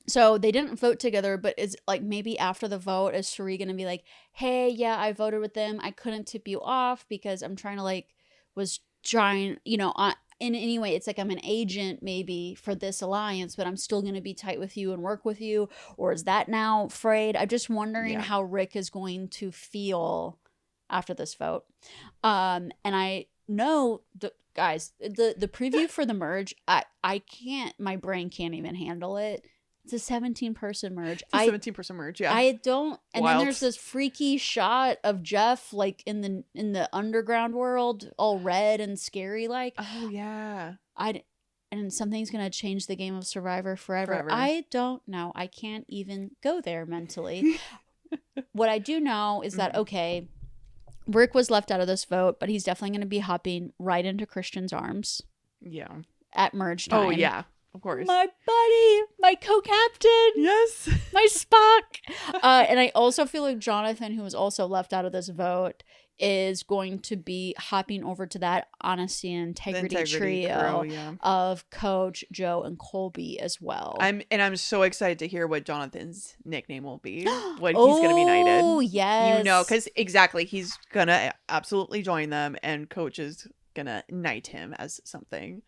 So they didn't vote together, but is like maybe after the vote, is Suri going to be like, hey, yeah, I voted with them. I couldn't tip you off because I'm trying to was trying, in any way, it's like I'm an agent maybe for this alliance, but I'm still going to be tight with you and work with you. Or is that now frayed? I'm just wondering how Rick is going to feel after this vote. And I know, guys, the preview for the merge, I can't, my brain can't even handle it. It's a 17-person merge. It's a 17-person merge, yeah. I don't. And then there's this freaky shot of Jeff in the underground world, all red and scary like. Oh yeah. And something's gonna change the game of Survivor forever. I don't know. I can't even go there mentally. What I do know is that okay, Rick was left out of this vote, but he's definitely gonna be hopping right into Christian's arms. Yeah. At merge time. Oh yeah. Of course. My buddy, my co-captain. Yes. My Spock. And I also feel like Jonathan, who was also left out of this vote, is going to be hopping over to that honesty and integrity trio of Coach, Joe, and Colby as well. I'm so excited to hear what Jonathan's nickname will be when he's going to be knighted. Oh, yes. Because exactly, he's going to absolutely join them, and Coach is going to knight him as something.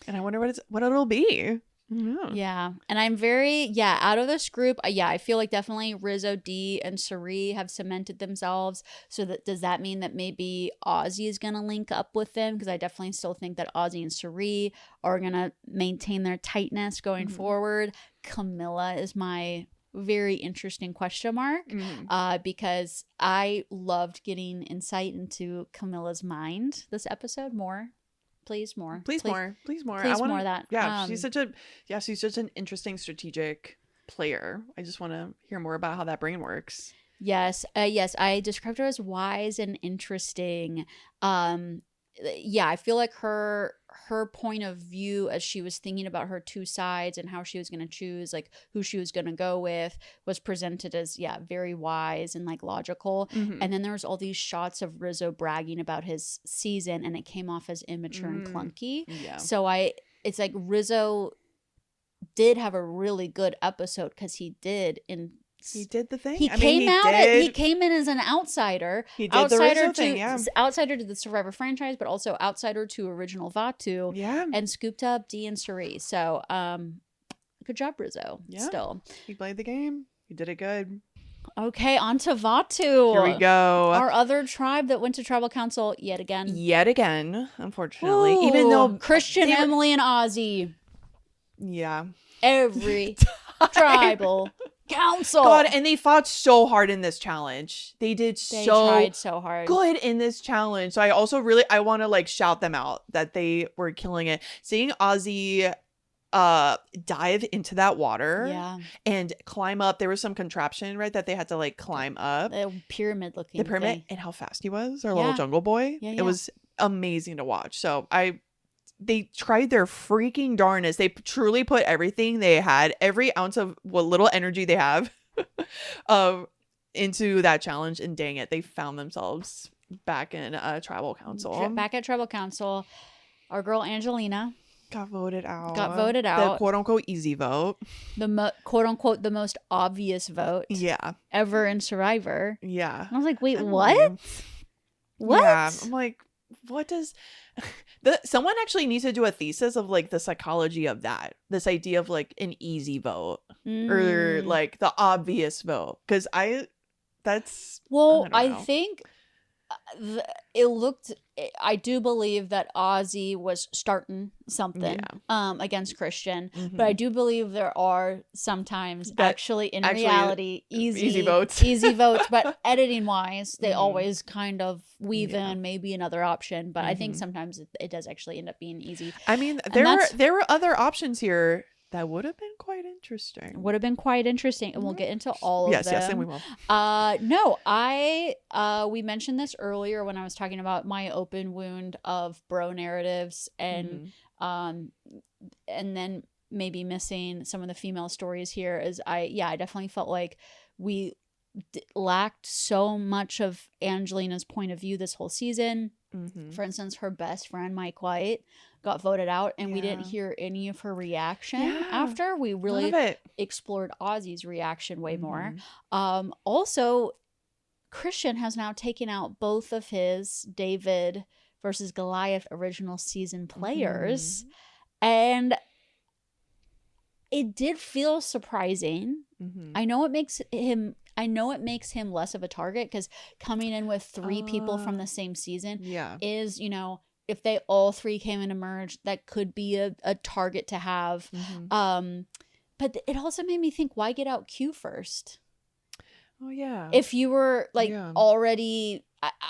And I wonder what it'll be. Yeah. And I'm out of this group, I feel like definitely Rizzo, D, and Suri have cemented themselves. So does that mean that maybe Ozzy is going to link up with them? Because I definitely still think that Ozzy and Suri are going to maintain their tightness going forward. Camilla is my very interesting question mark because I loved getting insight into Camilla's mind this episode more. Please more. Please more. Please more of that. Yeah, she's such an interesting strategic player. I just want to hear more about how that brain works. Yes. I described her as wise and interesting. I feel like her point of view as she was thinking about her 2 sides and how she was going to choose who she was going to go with was presented as very wise and logical. And then there was all these shots of Rizzo bragging about his season, and it came off as immature and clunky. So it's like Rizzo did have a really good episode because he did the thing. He came in as an outsider. He did the Rizzo thing, outsider to the Survivor franchise, but also outsider to original VATU. Yeah. And scooped up D and Suri. So, good job, Rizzo. Yeah. Still. He played the game. He did it good. Okay, on to VATU. Here we go. Our other tribe that went to tribal council yet again, unfortunately. Ooh, even though Christian, Emily, and Ozzy. Yeah. Every tribal council. God, and they fought so hard in this challenge. They tried so hard. Good in this challenge. So I want to shout them out that they were killing it. Seeing Ozzy dive into that water and climb up. There was some contraption, right, that they had to climb up. The pyramid looking The pyramid thing. And how fast he was, our little jungle boy. It was amazing to watch. So they tried their freaking darnest. They truly put everything they had, every ounce of what little energy they have into that challenge. And dang it, they found themselves back in tribal council. Back at tribal council. Our girl Angelina got voted out. The quote unquote easy vote. The quote unquote the most obvious vote. Ever in Survivor. Yeah. And I was like, wait, what? What? Yeah. I'm like, what does someone actually needs to do a thesis of the psychology of that, this idea of an easy vote or the obvious vote, because I think it looked, I do believe that Ozzy was starting something against Christian, but I do believe there are sometimes actually in reality easy votes, but editing wise they always kind of weave in maybe another option, but I think sometimes it does actually end up being easy. I mean, there were other options here that would have been quite interesting. And we'll get into all of them. Yes, and we will. No, we mentioned this earlier when I was talking about my open wound of bro narratives and then maybe missing some of the female stories here. Is I definitely felt like we lacked so much of Angelina's point of view this whole season. For instance, her best friend Mike White got voted out, and we didn't hear any of her reaction after. We really explored Ozzy's reaction way more. Also, Christian has now taken out both of his David versus Goliath original season players, and it did feel surprising. I know it makes him less of a target, because coming in with 3 people from the same season is, if they all 3 came in and merged, that could be a target to have. But it also made me think, why get out Q first? Oh yeah. If you were already,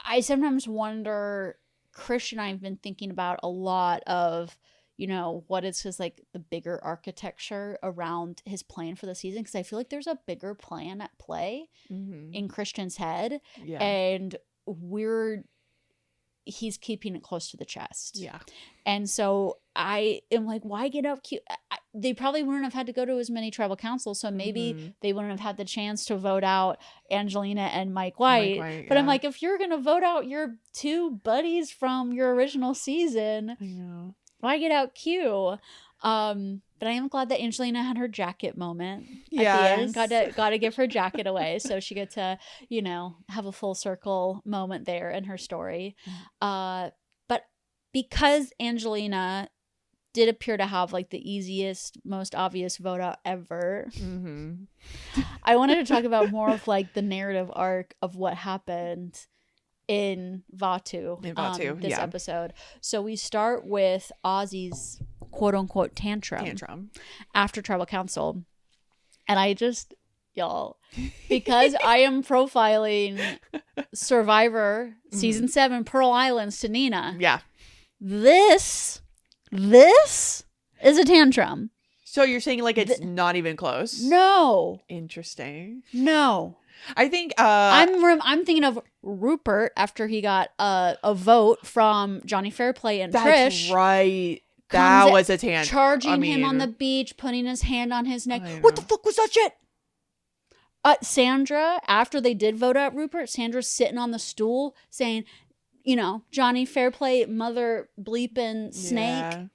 I sometimes wonder, Christian, I've been thinking about a lot of, what is his, like, the bigger architecture around his plan for the season, because I feel like there's a bigger plan at play in Christian's head, and he's keeping it close to the chest. And so I am like, why get out Q? They probably wouldn't have had to go to as many tribal councils, so maybe they wouldn't have had the chance to vote out Angelina and Mike White. But I'm like, if you're gonna vote out your 2 buddies from your original season, I know. Why get out Q? But I am glad that Angelina had her jacket moment at the end. Got to give her jacket away, so she got to, have a full circle moment there in her story. But because Angelina did appear to have, like, the easiest, most obvious vote out ever, I wanted to talk about more of, like, the narrative arc of what happened in VATU, this episode. So we start with Ozzy's quote-unquote tantrum after tribal council, and I just, y'all, because I am profiling Survivor season 7 Pearl Islands to Nina, this is a tantrum. So you're saying, like, it's not even close? No. Interesting. No. I think I'm thinking of Rupert after he got a vote from Johnny Fairplay and Trish. That's right. That was a tantrum. Charging him on the beach, putting his hand on his neck. What the fuck was that shit? Sandra, after they did vote out Rupert, Sandra's sitting on the stool saying, Johnny Fairplay, mother bleeping snake.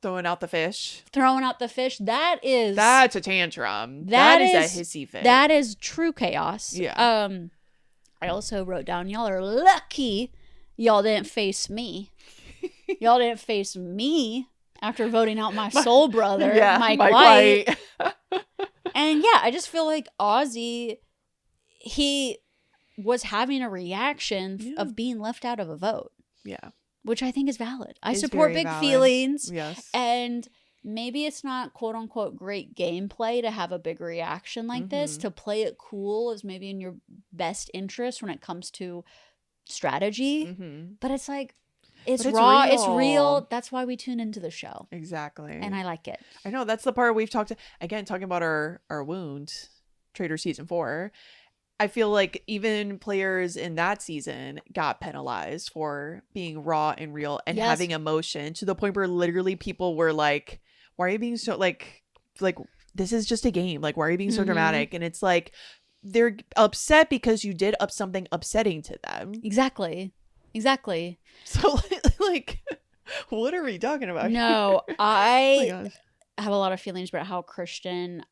Throwing out the fish. That's a tantrum. That is a hissy fit. That is true chaos. Yeah. I also wrote down, y'all are lucky y'all didn't face me. Y'all didn't face me after voting out my soul brother, Mike White. And I just feel like Ozzy, he was having a reaction of being left out of a vote. Yeah. Which I think is valid. I support big feelings. Yes. And maybe it's not quote unquote great gameplay to have a big reaction like this. To play it cool is maybe in your best interest when it comes to strategy. But it's like, it's raw, it's real. That's why we tune into the show. Exactly. And I like it. I know. That's the part we've talked, talking about our wound, Trader season 4. I feel like even players in that season got penalized for being raw and real and having emotion, to the point where literally people were like, why are you being so like this is just a game. Like, why are you being so dramatic? And it's like, they're upset because you did something upsetting to them. Exactly. So like, what are we talking about? No, I have a lot of feelings about how Christian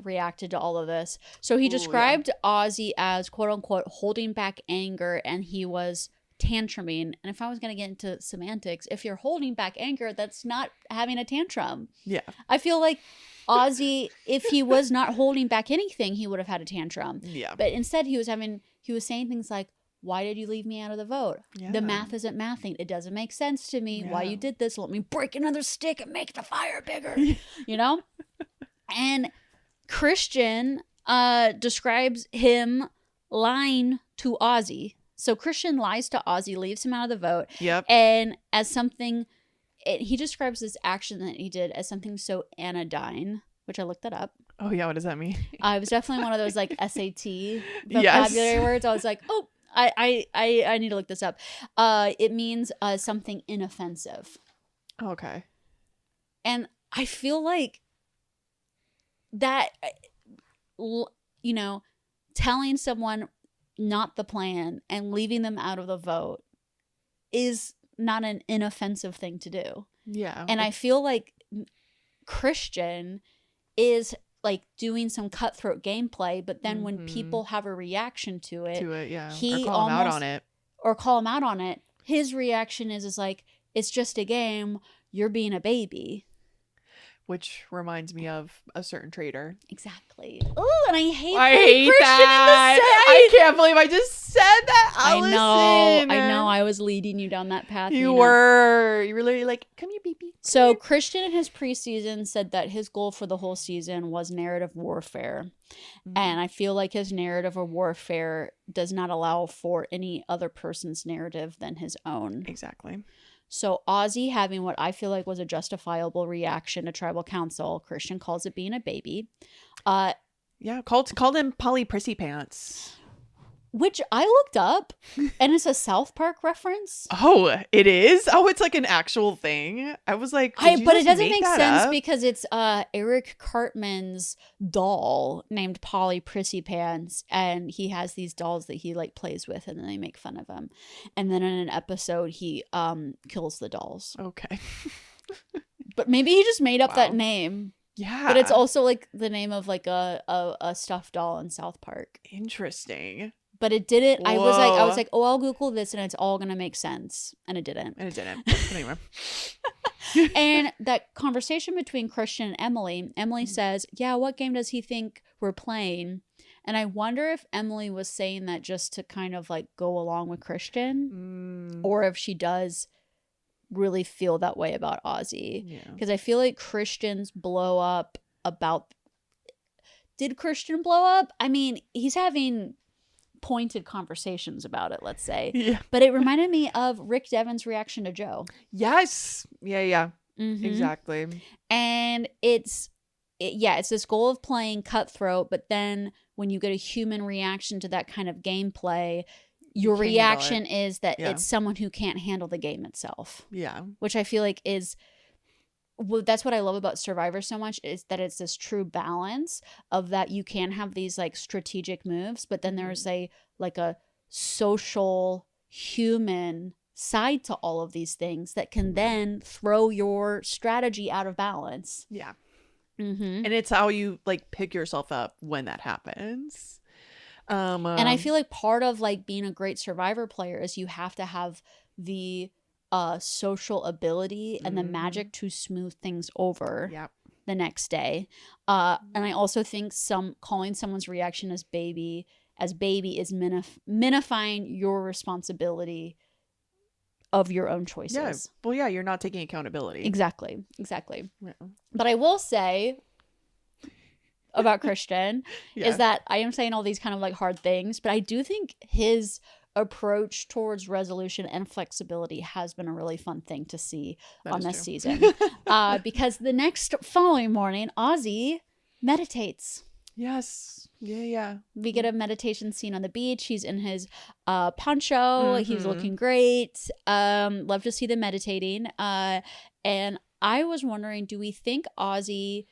reacted to all of this. So he described Ozzy as quote unquote holding back anger, and he was tantruming. And if I was going to get into semantics, if you're holding back anger, that's not having a tantrum. Yeah. I feel like Ozzy, if he was not holding back anything, he would have had a tantrum. Yeah. But instead he was saying things like, why did you leave me out of the vote? Yeah. The math isn't mathing. It doesn't make sense to me why you did this. Let me break another stick and make the fire bigger, you know? And Christian describes him lying to Ozzy. So Christian lies to Ozzy, leaves him out of the vote. Yep. And as something, he describes this action that he did as something so anodyne, which I looked that up. Oh, yeah. What does that mean? It was definitely one of those like SAT vocabulary words. I was like, oh, I need to look this up. It means something inoffensive. Okay. And I feel like that, you know, telling someone not the plan and leaving them out of the vote is not an inoffensive thing to do. Yeah. And I feel like Christian is like doing some cutthroat gameplay, but then when people have a reaction to it, he or call him out on it, his reaction is like, it's just a game, you're being a baby. Which reminds me of a certain trader. Exactly. Oh, and I hate that. I can't believe I just said that, Allison. I know. I was leading you down that path. You were literally like, come here, baby. So Christian in his preseason said that his goal for the whole season was narrative warfare. And I feel like his narrative of warfare does not allow for any other person's narrative than his own. Exactly. So Ozzy having what I feel like was a justifiable reaction to tribal council, Christian calls it being a baby. Called him Polly Prissy Pants. Which I looked up, and it's a South Park reference. Oh, it is? Oh, it's like an actual thing? I was like, but it doesn't make sense because it's Eric Cartman's doll named Polly Prissy Pants, and he has these dolls that he like plays with, and then they make fun of him. And then in an episode, he kills the dolls. Okay. But maybe he just made up that name. Yeah. But it's also like the name of like a stuffed doll in South Park. Interesting. But it didn't. I was like, oh, I'll Google this and it's all gonna make sense, and it didn't. But anyway. And that conversation between Christian and Emily says, "Yeah, what game does he think we're playing?" And I wonder if Emily was saying that just to kind of like go along with Christian, or if she does really feel that way about Ozzy. Because I feel like Christian's blow up about. Did Christian blow up? I mean, he's having pointed conversations about it, let's say. Yeah. But it reminded me of Rick Devon's reaction to Joe. Yes. Yeah. Exactly. And it's this goal of playing cutthroat, but then when you get a human reaction to that kind of gameplay, your reaction is that it's someone who can't handle the game itself. Yeah. Which I feel like is... Well, that's what I love about Survivor so much, is that it's this true balance of that you can have these like strategic moves, but then there's a social human side to all of these things that can then throw your strategy out of balance. Yeah. And it's how you like pick yourself up when that happens. And I feel like part of like being a great Survivor player is you have to have the social ability and the magic to smooth things over the next day. And I also think calling someone's reaction as baby is minifying your responsibility of your own choices. Yeah. Well, yeah, you're not taking accountability. Exactly. Yeah. But I will say about Christian is that I am saying all these kind of like hard things, but I do think his approach towards resolution and flexibility has been a really fun thing to see on this season. Because the next following morning, Ozzy meditates. Yes. Yeah. We get a meditation scene on the beach. He's in his poncho. He's looking great. Love to see them meditating. And I was wondering, do we think Ozzy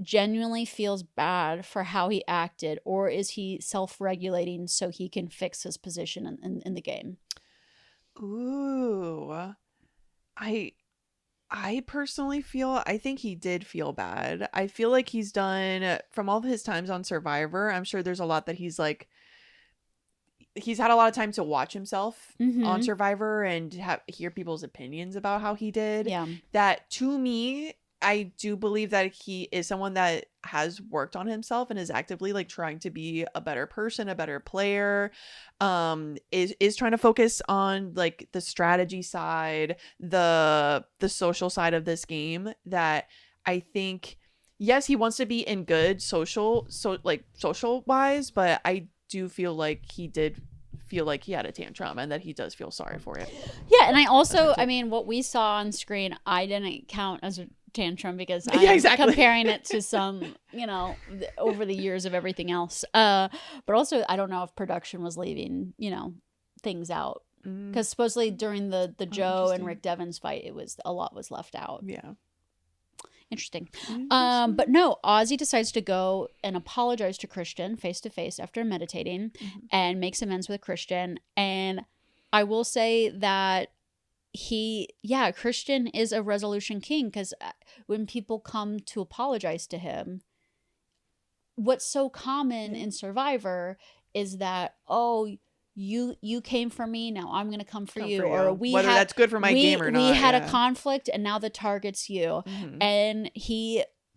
genuinely feels bad for how he acted, or is he self-regulating so he can fix his position in the game? Ooh, I personally I think he did feel bad. I feel like he's done, from all of his times on Survivor, I'm sure there's a lot that he's had a lot of time to watch himself on Survivor and hear people's opinions about how he did. Yeah. That to me, I do believe that he is someone that has worked on himself and is actively like trying to be a better person, a better player, is trying to focus on like the strategy side, the social side of this game, that I think, yes, he wants to be in good social wise, but I do feel like he did feel like he had a tantrum and that he does feel sorry for it. Yeah, and I also, I mean, what we saw on screen, I didn't count as a tantrum because I'm comparing it to some, you know, over the years of everything else. But also, I don't know if production was leaving, you know, things out. Because supposedly during the Joe and Rick Devens fight, it was a lot was left out. Yeah. Interesting. But no, Ozzy decides to go and apologize to Christian face to face after meditating and makes amends with Christian. And I will say that Christian is a resolution king, because when people come to apologize to him, what's so common in Survivor is that, oh, you came for me, now I'm gonna come for you. Or whether that's good for my game or not. We had a conflict and now the target's you. And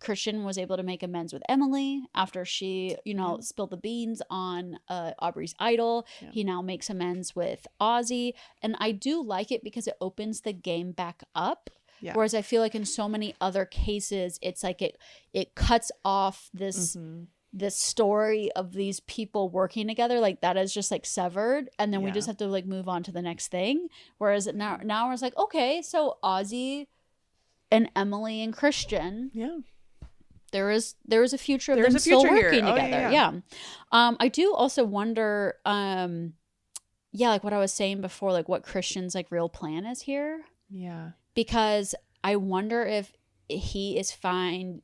Christian was able to make amends with Emily after she, you know, spilled the beans on Aubrey's idol. He now makes amends with Ozzy. And I do like it because it opens the game back up. Whereas I feel like in so many other cases, it's like it cuts off this this story of these people working together, like that is just like severed, and then we just have to like move on to the next thing. Whereas now it's like, okay, so Ozzy and Emily and Christian, there is a future of them still working together. I do also wonder like what I was saying before, like what Christian's like real plan is here, because I wonder if he is finding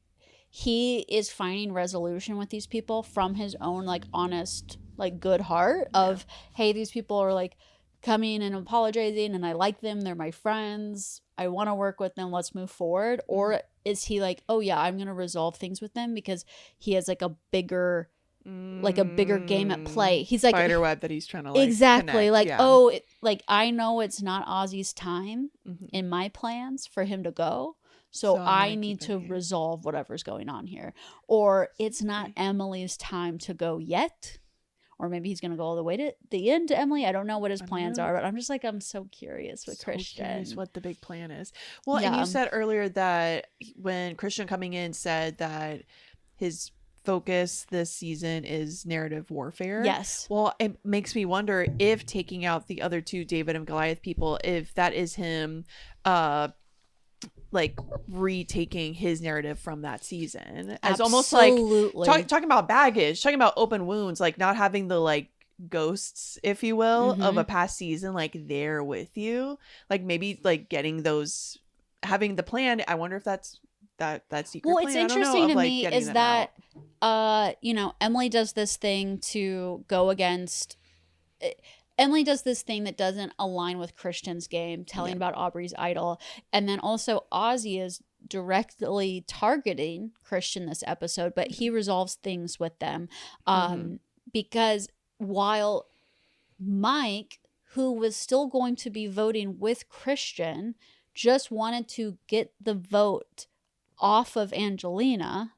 resolution with these people from his own like honest, like good heart of, hey, these people are like coming and apologizing and I like them, they're my friends, I want to work with them, let's move forward. Or is he like, oh yeah, I'm gonna resolve things with them because he has like a bigger game at play. He's like spiderweb that he's trying to like connect. Like like I know it's not Ozzy's time in my plans for him to go. So I need to resolve whatever's going on here. Or it's not Emily's time to go yet. Or maybe he's going to go all the way to the end to Emily. I don't know what his plans are, but I'm just like, I'm so curious with Christian. Curious what the big plan is. Well, and you said earlier that when Christian coming in said that his focus this season is narrative warfare. Yes. Well, it makes me wonder if taking out the other two David and Goliath people, if that is him like retaking his narrative from that season as almost like talking about baggage, talking about open wounds, like not having the like ghosts, if you will, of a past season like there with you, like maybe like getting those, having the plan. I wonder if that's that secret plan. It's interesting to me is that you know, Emily does this thing to go against Emily does this thing that doesn't align with Christian's game, telling about Aubrey's idol. And then also Ozzy is directly targeting Christian this episode, but he resolves things with them. Because while Mike, who was still going to be voting with Christian, just wanted to get the vote off of Angelina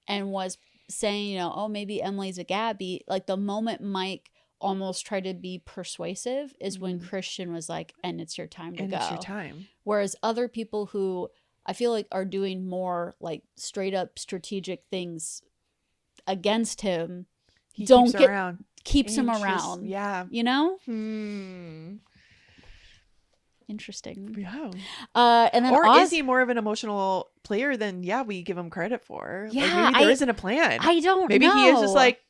and was saying, you know, oh, maybe Emily's a Gabby. Like the moment Mike almost tried to be persuasive is when Christian was like, and it's your time to go. It's your time. Whereas other people who I feel like are doing more like straight up strategic things against him, keeps him around. Yeah. You know? Interesting. Yeah. And then is he more of an emotional player than we give him credit for? Yeah, like maybe there isn't a plan. I don't know. Maybe he is just like,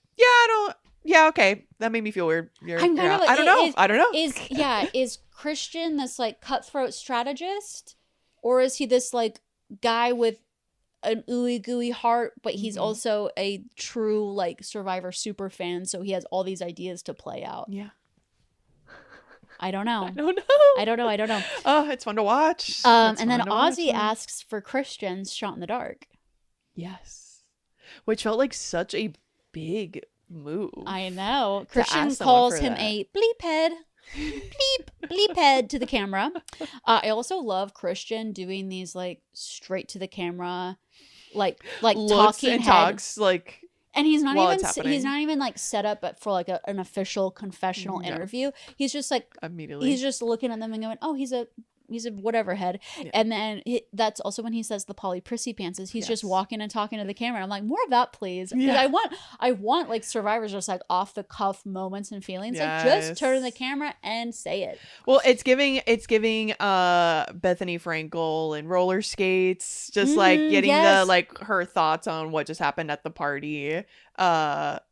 okay, that made me feel weird. I don't know. Is Christian this like cutthroat strategist, or is he this like guy with an ooey gooey heart, but he's also a true like Survivor super fan, so he has all these ideas to play out? Yeah. I don't know. I don't know. Oh, it's fun to watch. And then Ozzy asks for Christian's shot in the dark. Yes. Which felt like such a big move. I know. Christian calls him a bleep head. bleep head to the camera. I also love Christian doing these like straight to the camera, like looks talking and head. talks like. And he's not while even it's happening. he's not even like set up for like an official confessional No. interview. He's just like Immediately. he's just looking at them and going, "Oh, he's a whatever head." Yeah. And then that's also when he says the Polly Prissy pants is he's just Yes. walking and talking to the camera. I'm like, more of that, please. Because Yeah. I want like survivors just like off the cuff moments and feelings. Like Yes. just turn to the camera and say it. Well, it's giving Bethany Frankel and roller skates, just like getting yes. the like her thoughts on what just happened at the party.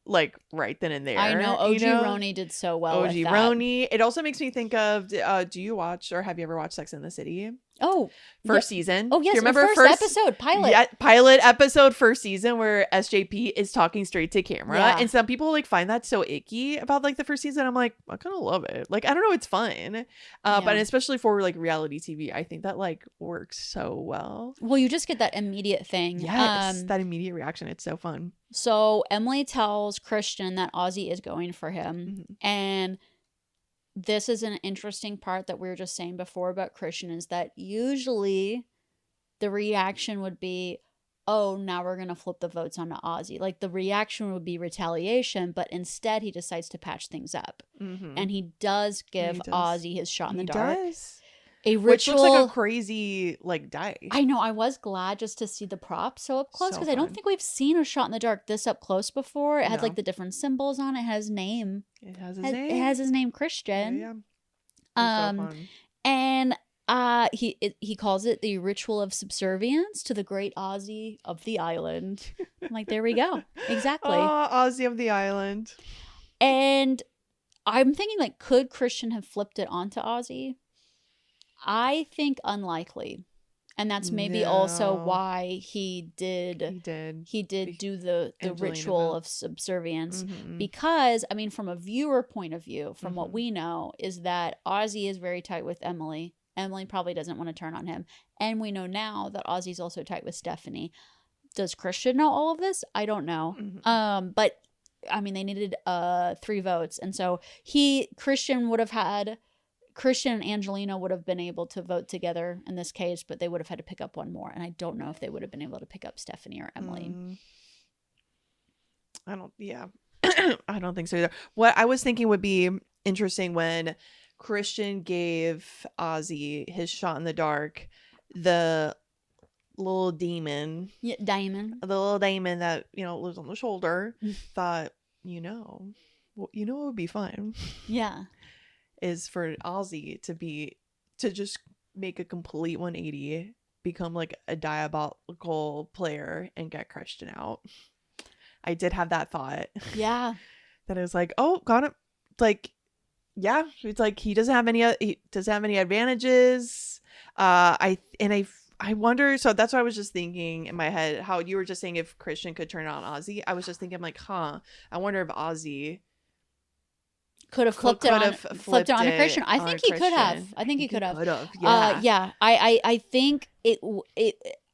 Like right then and there. I know OG Roni did so well. OG with that. Roni. It also makes me think of do you watch or have you ever watched Sex and the City? Oh, First season. Oh yes, Do you remember first episode pilot. Yeah, pilot episode, first season, where SJP is talking straight to camera, Yeah. and some people like find that so icky about like the first season. I'm like, I kind of love it. Like, I don't know, it's fun, but especially for like reality TV, I think that like works so well. Well, you just get that immediate thing. Yes, that immediate reaction. It's so fun. So Emily tells Christian that Ozzy is going for him, Mm-hmm. and this is an interesting part that we were just saying before about Christian is that usually the reaction would be, oh, now we're going to flip the votes onto Ozzy. Like the reaction would be retaliation, but instead he decides to patch things up. Mm-hmm. And he does give Ozzy his shot in the dark. Does. A Which ritual. looks like a crazy like die. I know. I was glad just to see the prop so up close because I don't fun. think we've seen a shot in the dark this up close before. It has No. like the different symbols on it. It has name. It has his name. It has his name, Christian. Yeah. So fun. And he calls it the ritual of subservience to the great Ozzy of the island. I'm like, there we go. Exactly. Oh, Ozzy of the island. And I'm thinking like, could Christian have flipped it onto Ozzy? I think unlikely. And that's maybe also No. why he did do the Angelina ritual vote. of subservience. Mm-hmm. Because, I mean, from a viewer point of view, from what Mhm. we know, is that Ozzy is very tight with Emily. Emily probably doesn't want to turn on him. And we know now that Ozzy's also tight with Stephanie. Does Christian know all of this? I don't know. Mhm. But, I mean, they needed 3 votes. And so Christian and Angelina would have been able to vote together in this case, but they would have had to pick up one more. And I don't know if they would have been able to pick up Stephanie or Emily. I don't think so either. What I was thinking would be interesting when Christian gave Ozzy his shot in the dark, the little demon. Yeah, Diamond. The little demon that, lives on the shoulder thought, what would be fun. Yeah. Is for Ozzy to just make a complete 180, become like a diabolical player and get Christian out. I did have that thought. Yeah. That I was like, oh, got it. Like, yeah, it's like he doesn't have any advantages. I wonder. So that's what I was just thinking in my head. How you were just saying if Christian could turn on Ozzy, I was just thinking like, I wonder if Ozzy could have flipped it onto Christian. I think he could have. I think he could have. Yeah. Yeah. I think it.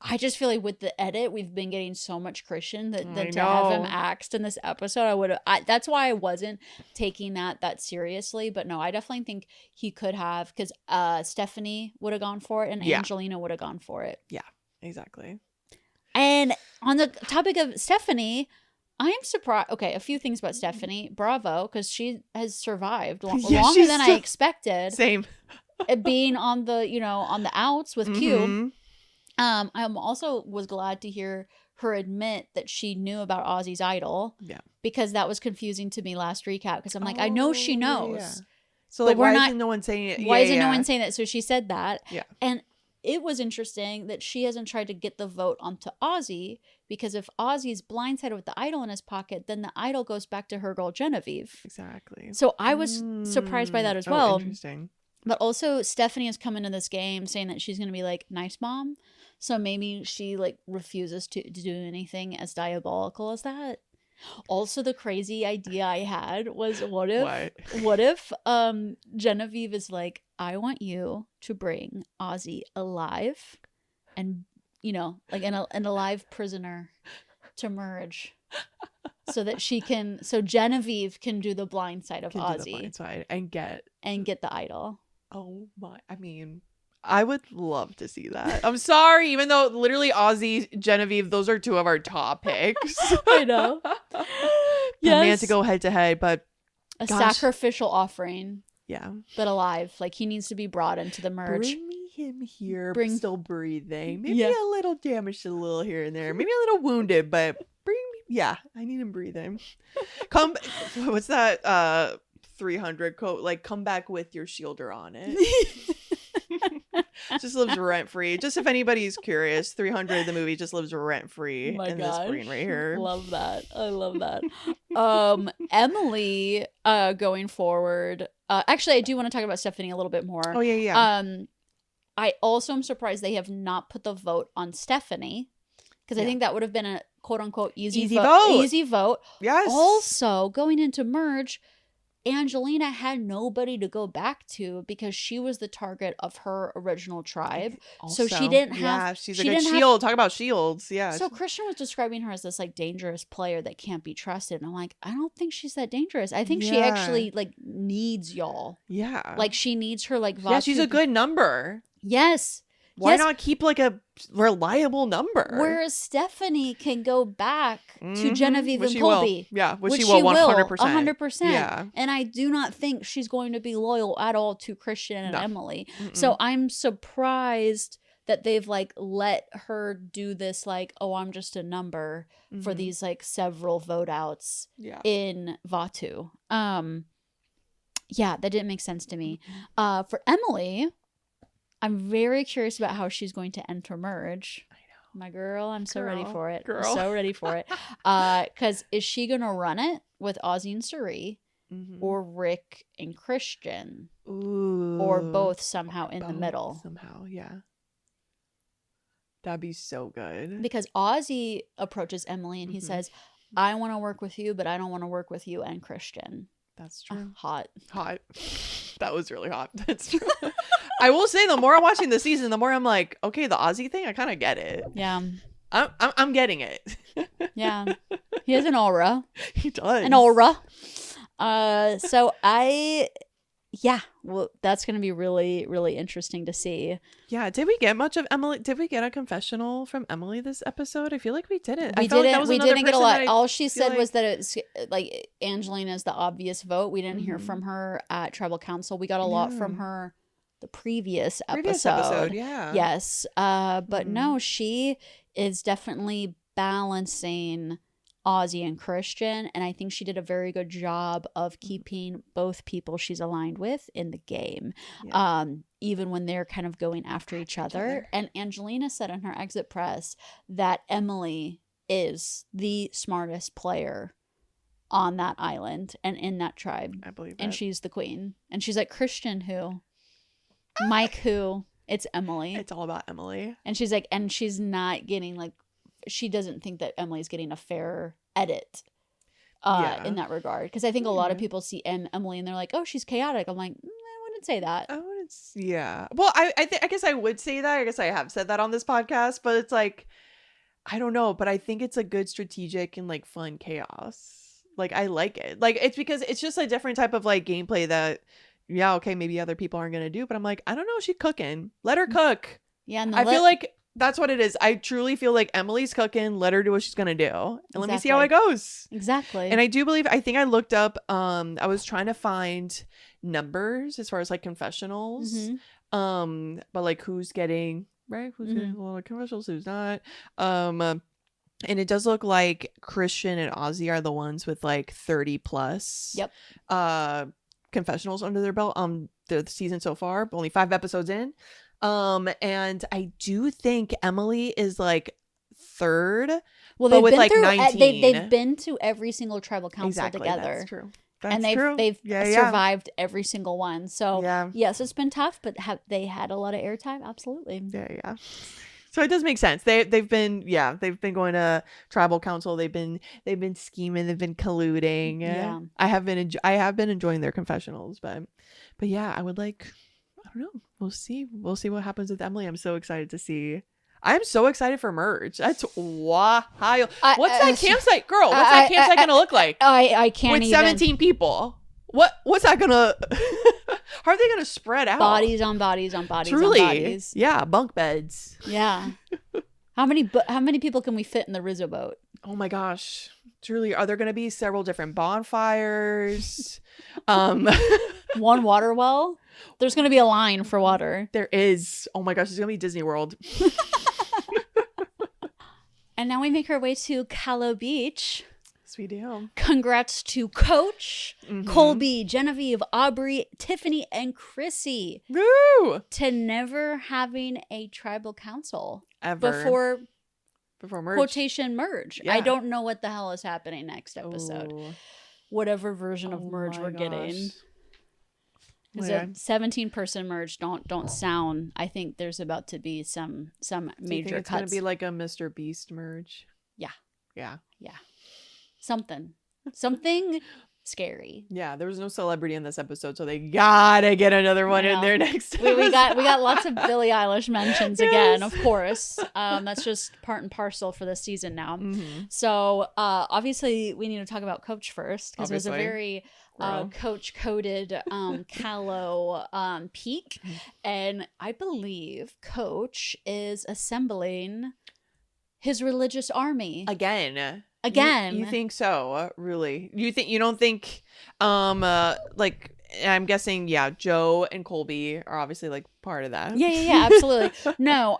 I just feel like with the edit, we've been getting so much Christian that to have him axed in this episode, I would have. That's why I wasn't taking that seriously. But no, I definitely think he could have, because Stephanie would have gone for it and Angelina would have gone for it. Yeah, exactly. And on the topic of Stephanie, I am surprised. Okay, a few things about Stephanie. Bravo, because she has survived longer than I expected. Same. Being on the on the outs with Q. Mm-hmm. I also was glad to hear her admit that she knew about Ozzy's idol. Yeah. Because that was confusing to me last recap. Because I'm like, I know she knows. Yeah. So like, why isn't no one saying it? Why isn't no one saying that? So she said that. Yeah. And it was interesting that she hasn't tried to get the vote onto Ozzy, because if Ozzy's blindsided with the idol in his pocket, then the idol goes back to her girl Genevieve. Exactly. So I was surprised by that as well. Interesting. But also Stephanie has come into this game saying that she's going to be like, nice mom. So maybe she like refuses to do anything as diabolical as that. Also, the crazy idea I had was, what if Genevieve is like, I want you to bring Ozzy alive and, like an alive prisoner to merge. so that so Genevieve can do the blind side of Ozzy. Do the blind side and get the idol. Oh my, I mean, I would love to see that. I'm sorry, even though literally Ozzy, Genevieve, those are two of our top picks. I know. Yes. Man to go head to head, but a sacrificial offering. Yeah. But alive. Like, he needs to be brought into the merge. Bring me him here, still breathing. Maybe a little damaged a little here and there. Maybe a little wounded, but bring me. Yeah, I need him breathing. What's that 300 quote? Like, come back with your shielder on it. Just lives rent free. Just if anybody's curious, 300 the movie just lives rent free in this screen right here. Love that. I love that. Emily, going forward. Actually, I do want to talk about Stephanie a little bit more. Oh yeah. I also am surprised they have not put the vote on Stephanie, because I think that would have been a quote unquote easy vote. Easy vote. Yes. Also, going into merge, Angelina had nobody to go back to because she was the target of her original tribe. Also, so she didn't have. Yeah, she's like a shield. Talk about shields. Yeah. So Christian was describing her as this like dangerous player that can't be trusted. And I'm like, I don't think she's that dangerous. I think she actually like needs y'all. Yeah. Like she needs her like VATU. Yeah, she's a good number. Yes. Why not keep like a reliable number? Whereas Stephanie can go back to Genevieve and Colby. Yeah, which she will 100%. 100%. Yeah. And I do not think she's going to be loyal at all to Christian and Emily. So I'm surprised that they've like let her do this like, oh, I'm just a number for these like several vote outs in VATU. Yeah, that didn't make sense to me. For Emily, I'm very curious about how she's going to enter merge. I know. My girl, I'm so ready for it. Girl. I'm so ready for it. Because is she going to run it with Ozzy and Suri or Rick and Christian? Ooh. Or both somehow in the middle? Somehow, yeah. That'd be so good. Because Ozzy approaches Emily and he says, I want to work with you, but I don't want to work with you and Christian. That's true. Hot. That was really hot. That's true. I will say, the more I'm watching the season, the more I'm like, okay, the Ozzy thing, I kind of get it. Yeah. I'm getting it. Yeah. He has an aura. He does. An aura. Well, that's going to be really, really interesting to see. Yeah. Did we get much of Emily? Did we get a confessional from Emily this episode? I feel like we didn't. We didn't get a lot. All she said was that it's like Angelina is the obvious vote. We didn't hear from her at Tribal Council. We got a lot from her the previous episode. Yeah. Yes. But no, she is definitely balancing Ozzy and Christian, and I think she did a very good job of keeping both people she's aligned with in the game, even when they're kind of going after each other. And Angelina said in her exit press that Emily is the smartest player on that island and in that tribe. I believe and she's the queen. And she's like, Christian who? Mike who? It's Emily. It's all about Emily. And she's like, and she's not getting like, she doesn't think that Emily's getting a fair edit in that regard. Because I think a lot of people see Emily and they're like, oh, she's chaotic. I'm like, I wouldn't say that. I wouldn't. Yeah. Well, I guess I would say that. I guess I have said that on this podcast, but it's like, I don't know. But I think it's a good strategic and like fun chaos. Like, I like it. Like, it's because it's just a different type of like gameplay that, yeah, okay, maybe other people aren't going to do. But I'm like, I don't know. She's cooking. Let her cook. Yeah. And I feel like that's what it is. I truly feel like Emily's cooking. Let her do what she's gonna do, and let me see how it goes. Exactly. And I do believe. I think I looked up. I was trying to find numbers as far as like confessionals. But like who's getting who's getting a lot of confessionals, who's not. And it does look like Christian and Ozzy are the ones with like 30 plus. Yep. Confessionals under their belt. The season so far, only 5 episodes in. And I do think Emily is like 3rd. Well, they've with been like through, 19. They've been to every single tribal council together. That's true. And they've survived every single one. So yes, it's been tough, but have they had a lot of airtime? Absolutely. Yeah. So it does make sense. They've been going to tribal council. They've been scheming. They've been colluding. Yeah. I have been enjoying their confessionals, but yeah, I would like. I don't know. We'll see. We'll see what happens with Emily. I'm so excited to see. I'm so excited for merge. That's wild. What's that I- campsite, girl? What's that campsite gonna look like? I can't with even. 17 people. What's that gonna? How are they gonna spread out? Bodies on bodies on bodies Truly, on bodies. yeah, bunk beds. Yeah. How many people can we fit in the Rizzo boat? Oh my gosh. Truly, are there gonna be several different bonfires? One water well. There's gonna be a line for water. There is. Oh my gosh, it's gonna be Disney World. And now we make our way to KALO Beach. Yes, we do. Congrats to Coach, Colby, Genevieve, Aubrey, Tiffany, and Chrissy. Woo! To never having a tribal council Ever. Before merge. Quotation merge. Yeah. I don't know what the hell is happening next episode. Ooh. Whatever version of Oh merge my we're gosh. getting. Is Yeah. a 17-person merge? Don't sound. I think there's about to be some Do you major think it's cuts. gonna be like a Mr. Beast merge? Yeah. Yeah. Something scary. Yeah, there was no celebrity in this episode, so they gotta get another one in there next. We got lots of Billie Eilish mentions again, Yes. of course. That's just part and parcel for this season now. Mm-hmm. So obviously we need to talk about Coach first, because it was a Obviously. very Girl. Coach coded KALO peak, and I believe Coach is assembling his religious army Again. again. You think so? Really? You don't think like, I'm guessing, yeah, Joe and Colby are obviously like part of that. Yeah, absolutely. No,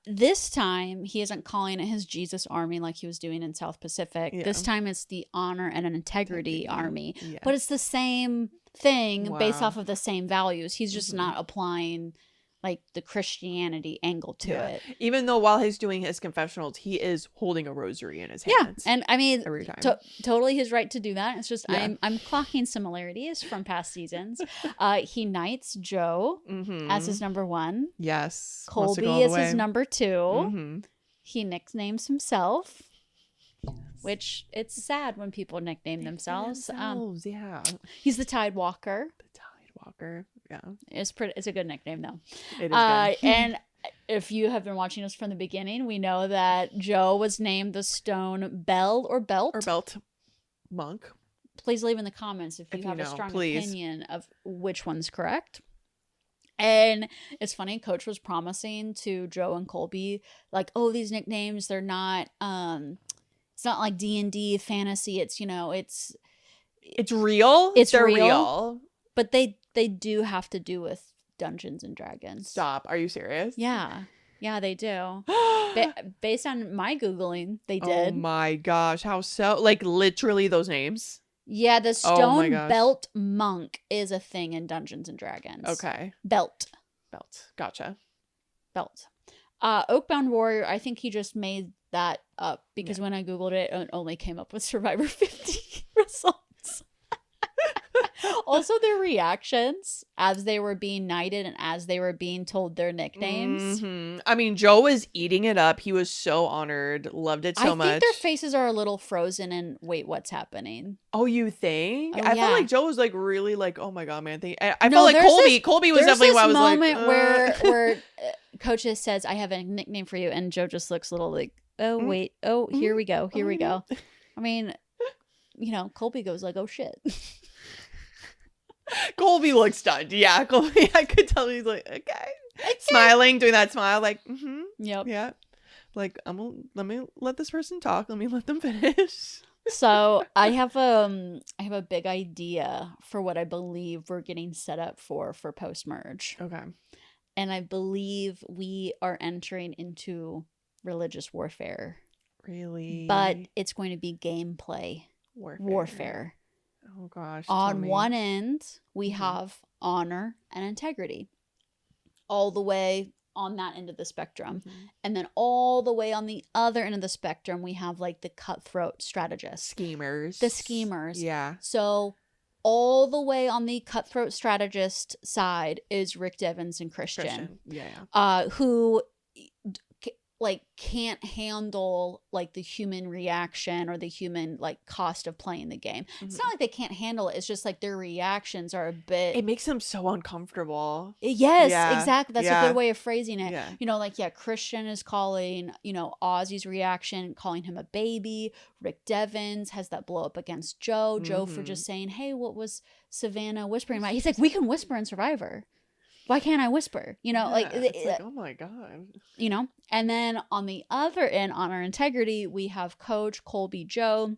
this time he isn't calling it his Jesus army like he was doing in South Pacific. Yeah. This time it's the honor and an integrity army. Yeah. But it's the same thing based Wow. off of the same values. He's just Mhm. not applying like the Christianity angle to Yeah. it. Even though while he's doing his confessionals, he is holding a rosary in his Yeah, hands. and I mean, every time. totally his right to do that. It's just Yeah. I'm clocking similarities from past seasons. He knights Joe as his number one. Yes. Wants to go all Colby the is his way. number two. Mhm. He nicknames himself, which it's sad when people nickname themselves. Yeah. He's the Tide Walker. The Tide Walker. Yeah. It's a good nickname though. It is good. And if you have been watching us from the beginning, we know that Joe was named the Stone Bell or Belt. Or belt monk. Please leave in the comments if you If have you a know, strong please. opinion of which one's correct. And it's funny, Coach was promising to Joe and Colby, like, oh, these nicknames, they're not it's not like D&D fantasy. It's, It's real. They're real. but they do have to do with Dungeons and Dragons. Stop. Are you serious? Yeah, they do. Based on my Googling, they Oh did. my gosh. How so? Like literally those names? Yeah, the Oh my Stone gosh. Belt Monk is a thing in Dungeons and Dragons. Okay. Belt. Gotcha. Oakbound Warrior, I think he just made that up because when I Googled it, it only came up with Survivor 50 results. Also, their reactions as they were being knighted and as they were being told their nicknames. Mhm. I mean, Joe was eating it up. He was so honored. Loved it so much. I think their faces are a little frozen and wait, what's happening? Oh, you think? Oh, I yeah. felt like Joe was like really like, oh my god, man. I No, felt like there's Colby was There's definitely this why I was moment like, where Coach says, I have a nickname for you. And Joe just looks a little like, oh, wait. Oh, here we go. Here we go. I mean, Colby goes like, oh, shit. Colby looked stunned. Yeah, Colby. I could tell he's like, okay, smiling, doing that smile, like, Yep. yeah, like let me let this person talk. Let me let them finish. So I have a big idea for what I believe we're getting set up for post merge, Okay. and I believe we are entering into religious warfare, Really? but it's going to be gameplay warfare. Oh gosh. On one end, we have honor and integrity, all the way on that end of the spectrum. And then all the way on the other end of the spectrum, we have like the cutthroat strategists. Schemers. The schemers. Yeah. So all the way on the cutthroat strategist side is Rick Devens and Christian. Yeah. Who like can't handle like the human reaction or the human like cost of playing the game. It's not like they can't handle it. It's just like their reactions are a bit. It makes them so uncomfortable. Yes, Yeah. exactly. That's a Yeah. good way of phrasing it. Yeah. You know, like, yeah, Christian is calling, you know, Ozzy's reaction, calling him a baby. Rick Devens has that blow up against Joe. Joe for just saying, hey, what was Savannah whispering about? He's like, we can whisper in Survivor. Why can't I whisper? You know, like, it's like, oh my God. you know. And then on the other end, on our integrity, we have Coach Colby Joe.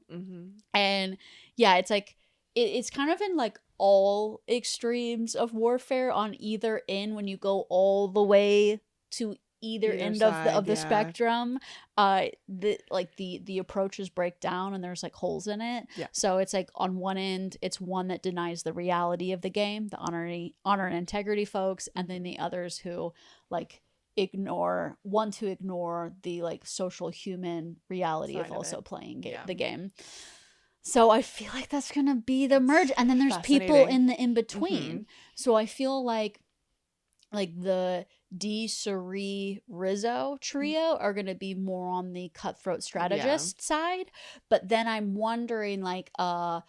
And yeah, it's like, it's kind of in like all extremes of warfare on either end. When you go all the way to either end side, of the spectrum, the approaches break down and there's like holes in it. So it's like on one end, it's one that denies the reality of the game, the honor and integrity folks, and then the others who like want to ignore the like social human reality of also playing the game. So I feel like that's gonna be the merge, and then there's people in the in between. So I feel like the D, Suri, Rizzo trio are going to be more on the cutthroat strategist side. But then I'm wondering, like the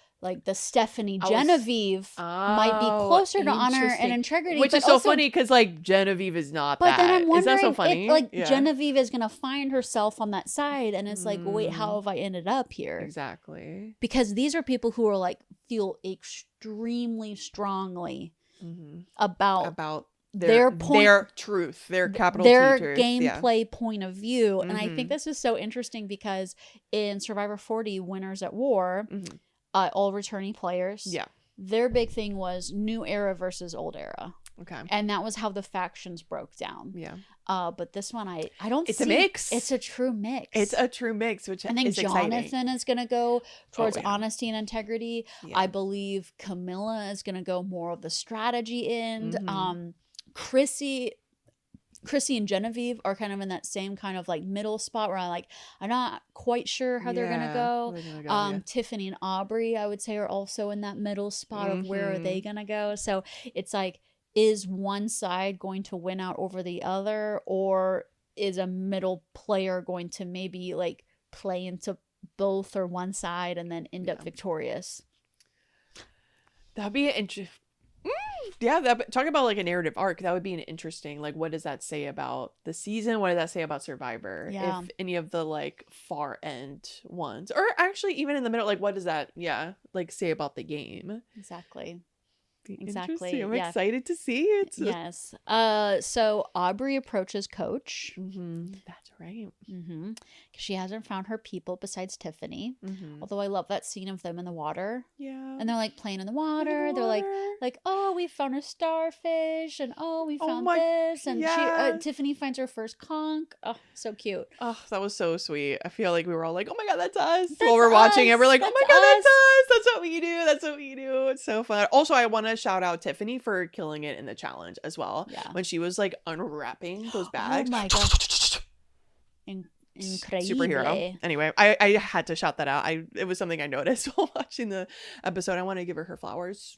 Stephanie Genevieve might be closer to honor and integrity. Which is so funny because, like, Genevieve is not that. But then I'm wondering, is that so funny? If, Genevieve is going to find herself on that side. And it's like, wait, how have I ended up here? Exactly. Because these are people who are, like, feel extremely strongly about their truth, their capital their T truth, gameplay point of view. And I think this is so interesting because in Survivor 40 Winners at War, all returning players, their big thing was new era versus old era. Okay. And that was how the factions broke down. But this one I don't it's see. A mix. It's a true mix. It's a true mix, which I think is Jonathan exciting. is going to go towards honesty and integrity. I believe Camilla is going to go more of the strategy end. Chrissy and Genevieve are kind of in that same kind of like middle spot where I'm not quite sure how they're gonna go. Tiffany and Aubrey, I would say, are also in that middle spot of where are they gonna go. So it's like, is one side going to win out over the other, or is a middle player going to maybe like play into both or one side and then end up victorious? That'd be an interesting. Talking about like a narrative arc, that would be an interesting, like, what does that say about the season? What does that say about Survivor? If any of the like far end ones, or actually even in the middle, like, what does that like say about the game? Exactly. I'm excited to see it. Yes. So Aubrey approaches Coach. That's right. She hasn't found her people besides Tiffany. Although I love that scene of them in the water. And they're like playing in the water. They're like, oh, we found a starfish, and oh, we found this, and Tiffany finds her first conch. Oh, so cute. Oh, that was so sweet. I feel like we were all like, oh my God, that's us. While we're watching it, we're like, oh my God, that's us. That's what we do. That's what we do. It's so fun. Also, I want to shout out Tiffany for killing it in the challenge as well. When she was like unwrapping those bags. Oh my gosh. Incredible. Superhero. Anyway, I had to shout that out. It was something I noticed while watching the episode. I want to give her flowers.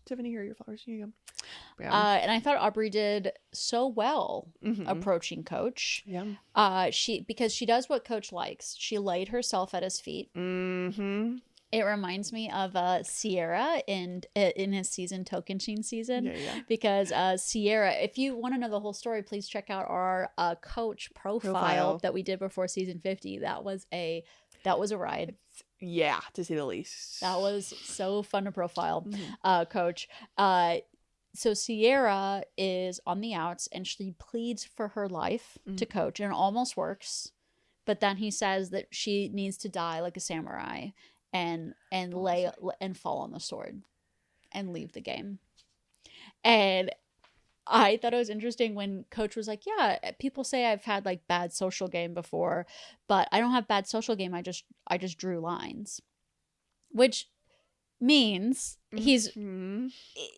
Tiffany, here are your flowers. Here you go. And I thought Aubrey did so well approaching Coach. Because she does what Coach likes. She laid herself at his feet. It reminds me of Sierra in his season, Tocantins season. Because Sierra, if you want to know the whole story, please check out our Coach profile that we did before season 50. That was a ride. Yeah, to say the least. That was so fun to profile, Coach. So Sierra is on the outs, and she pleads for her life to Coach, and it almost works. But then he says that she needs to die like a samurai and lay and fall on the sword and leave the game. And I thought it was interesting when Coach was like, yeah, people say I've had like bad social game before, but I don't have bad social game. I just drew lines, which means he's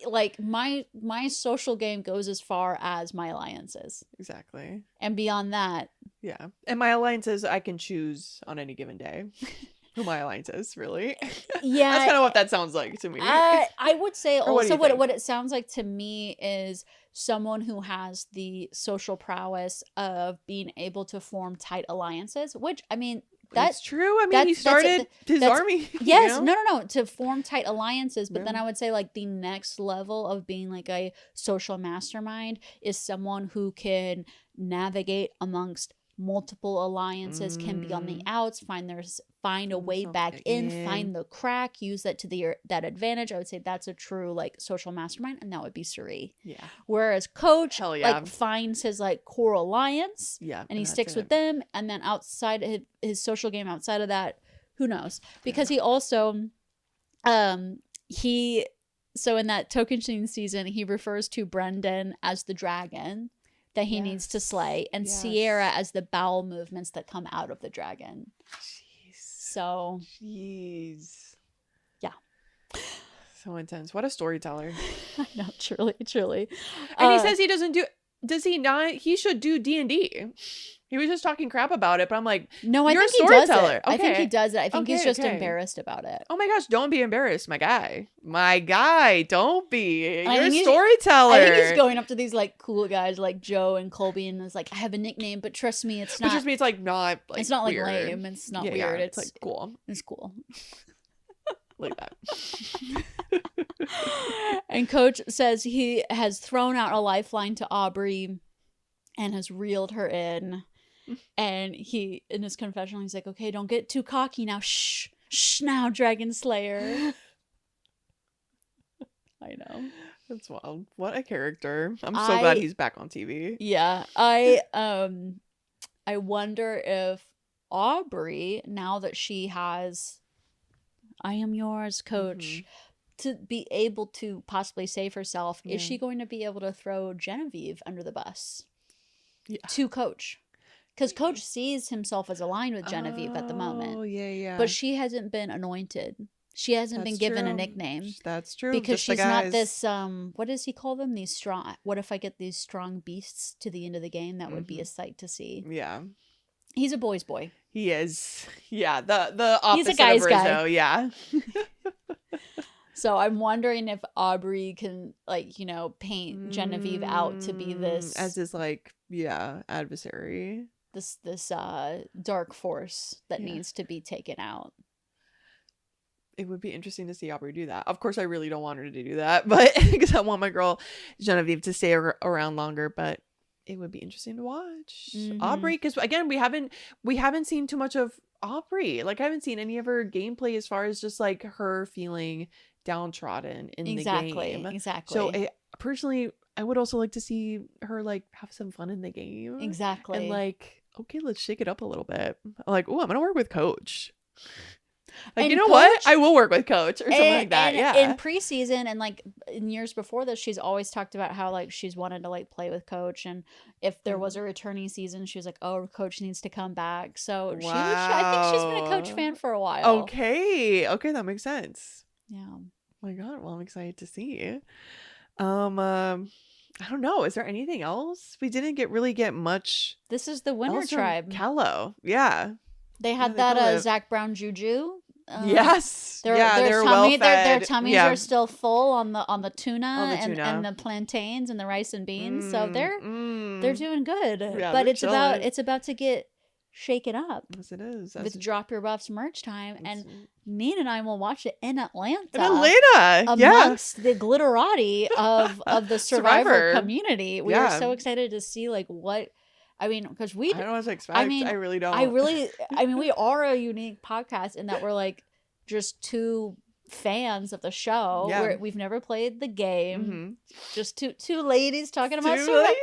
like, my social game goes as far as my alliances. Exactly. And beyond that. Yeah. And my alliances I can choose on any given day. who my alliance is, really. Yeah. That's kind of what that sounds like to me. I would say also what it sounds like to me is someone who has the social prowess of being able to form tight alliances, which, I mean, that's true. I mean, he started his army. Yes, you know? no, to form tight alliances. But then I would say like the next level of being like a social mastermind is someone who can navigate amongst multiple alliances, can be on the outs, find a way back in, find the crack, use that to that advantage. I would say that's a true like social mastermind, and that would be Suri. Yeah. Whereas Coach like finds his like core alliance, and he sticks with them, and then outside his social game outside of that, who knows? Because he also, so in that Tokenshin season, he refers to Brendan as the dragon that he needs to slay, and Sierra as the bowel movements that come out of the dragon. So, yeah. So intense. What a storyteller. I know, truly. And he says he does he not? He should do D&D. He was just talking crap about it, but I'm like, no, I you're think a storyteller. He does it. Okay. I think he does it. I think he's just embarrassed about it. Oh my gosh, don't be embarrassed, my guy. My guy, don't be. You're a storyteller. I think he's going up to these like cool guys like Joe and Colby and is like, I have a nickname, but trust me, it's not. But trust me, it's like not like it's not like weird. lame. It's not weird. Yeah, it's like cool. It's cool. Like that. And Coach says he has thrown out a lifeline to Aubrey and has reeled her in. And he, in his confessional, he's like, okay, don't get too cocky now. Shh now, Dragon Slayer. I know. That's wild. What a character. I'm so glad he's back on TV. Yeah. I wonder if Aubrey, now that she has I am yours, Coach, to be able to possibly save herself, is she going to be able to throw Genevieve under the bus to Coach? Because Coach sees himself as aligned with Genevieve at the moment. Oh, yeah. But she hasn't been anointed. She hasn't been given a nickname. That's true. Because she's not this, what does he call them? These strong, what if I get these strong beasts to the end of the game? That would be a sight to see. Yeah. He's a boy's boy. He is. Yeah. The opposite He's a guy's of Rizzo. Guy. Yeah. So I'm wondering if Aubrey can, like, you know, paint Genevieve out to be this. As his, like, adversary. This dark force that needs to be taken out. It would be interesting to see Aubrey do that. Of course, I really don't want her to do that, but because I want my girl Genevieve to stay around longer. But it would be interesting to watch Aubrey, because again, we haven't seen too much of Aubrey. Like, I haven't seen any of her gameplay as far as just like her feeling downtrodden in the game. Exactly. So personally, I would also like to see her like have some fun in the game. Exactly. And like, okay, let's shake it up a little bit. Like, oh, I'm gonna work with Coach. Like, and you know Coach, what? I will work with Coach or something like that. Yeah. In preseason and like in years before this, she's always talked about how like she's wanted to like play with Coach, and if there was a returning season, she was like, "Oh, Coach needs to come back." So I think she's been a Coach fan for a while. Okay, that makes sense. Yeah. Oh my God. Well, I'm excited to see. I don't know. Is there anything else? We didn't really get much. This is the Winter Tribe. KALO. Yeah. They had that Zach Brown Juju. Yes. They're well fed. Their tummies are still full on the tuna, and the plantains and the rice and beans. So they're doing good. Yeah, but it's about to get shaken up. Yes, it is. With Drop Your Buffs merch time, and Nina and I will watch it in Atlanta. Amongst the glitterati of the Survivor community. We are so excited to see like what. I mean, because I don't know what to expect. I really don't. I mean, we are a unique podcast in that we're like just two fans of the show. Yeah. We've never played the game. Just two ladies talking about Survivor.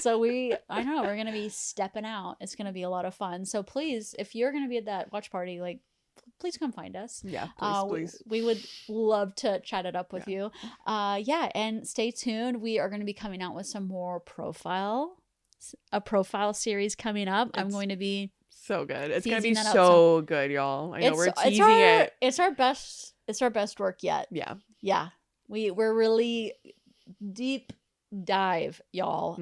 So I know we're gonna be stepping out. It's gonna be a lot of fun. So please, if you're gonna be at that watch party, like, please come find us. Yeah, please. We would love to chat it up with you. And stay tuned. We are gonna be coming out with some more profile series coming up. I'm going to be so good. It's gonna be so good, y'all. I know we're teasing it. It's our best work yet. Yeah. We're really deep dive, y'all.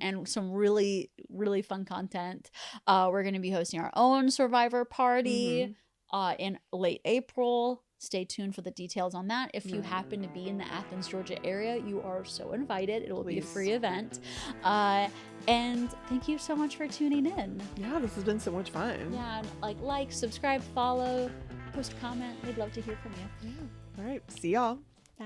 And some really, really fun content. We're gonna be hosting our own Survivor party. in late April. Stay tuned for the details on that. If you happen to be in the Athens, Georgia area, you are so invited. It will be a free event. And thank you so much for tuning in. Yeah, this has been so much fun. Yeah, like, subscribe, follow, post a comment. We'd love to hear from you. Yeah. All right. See y'all.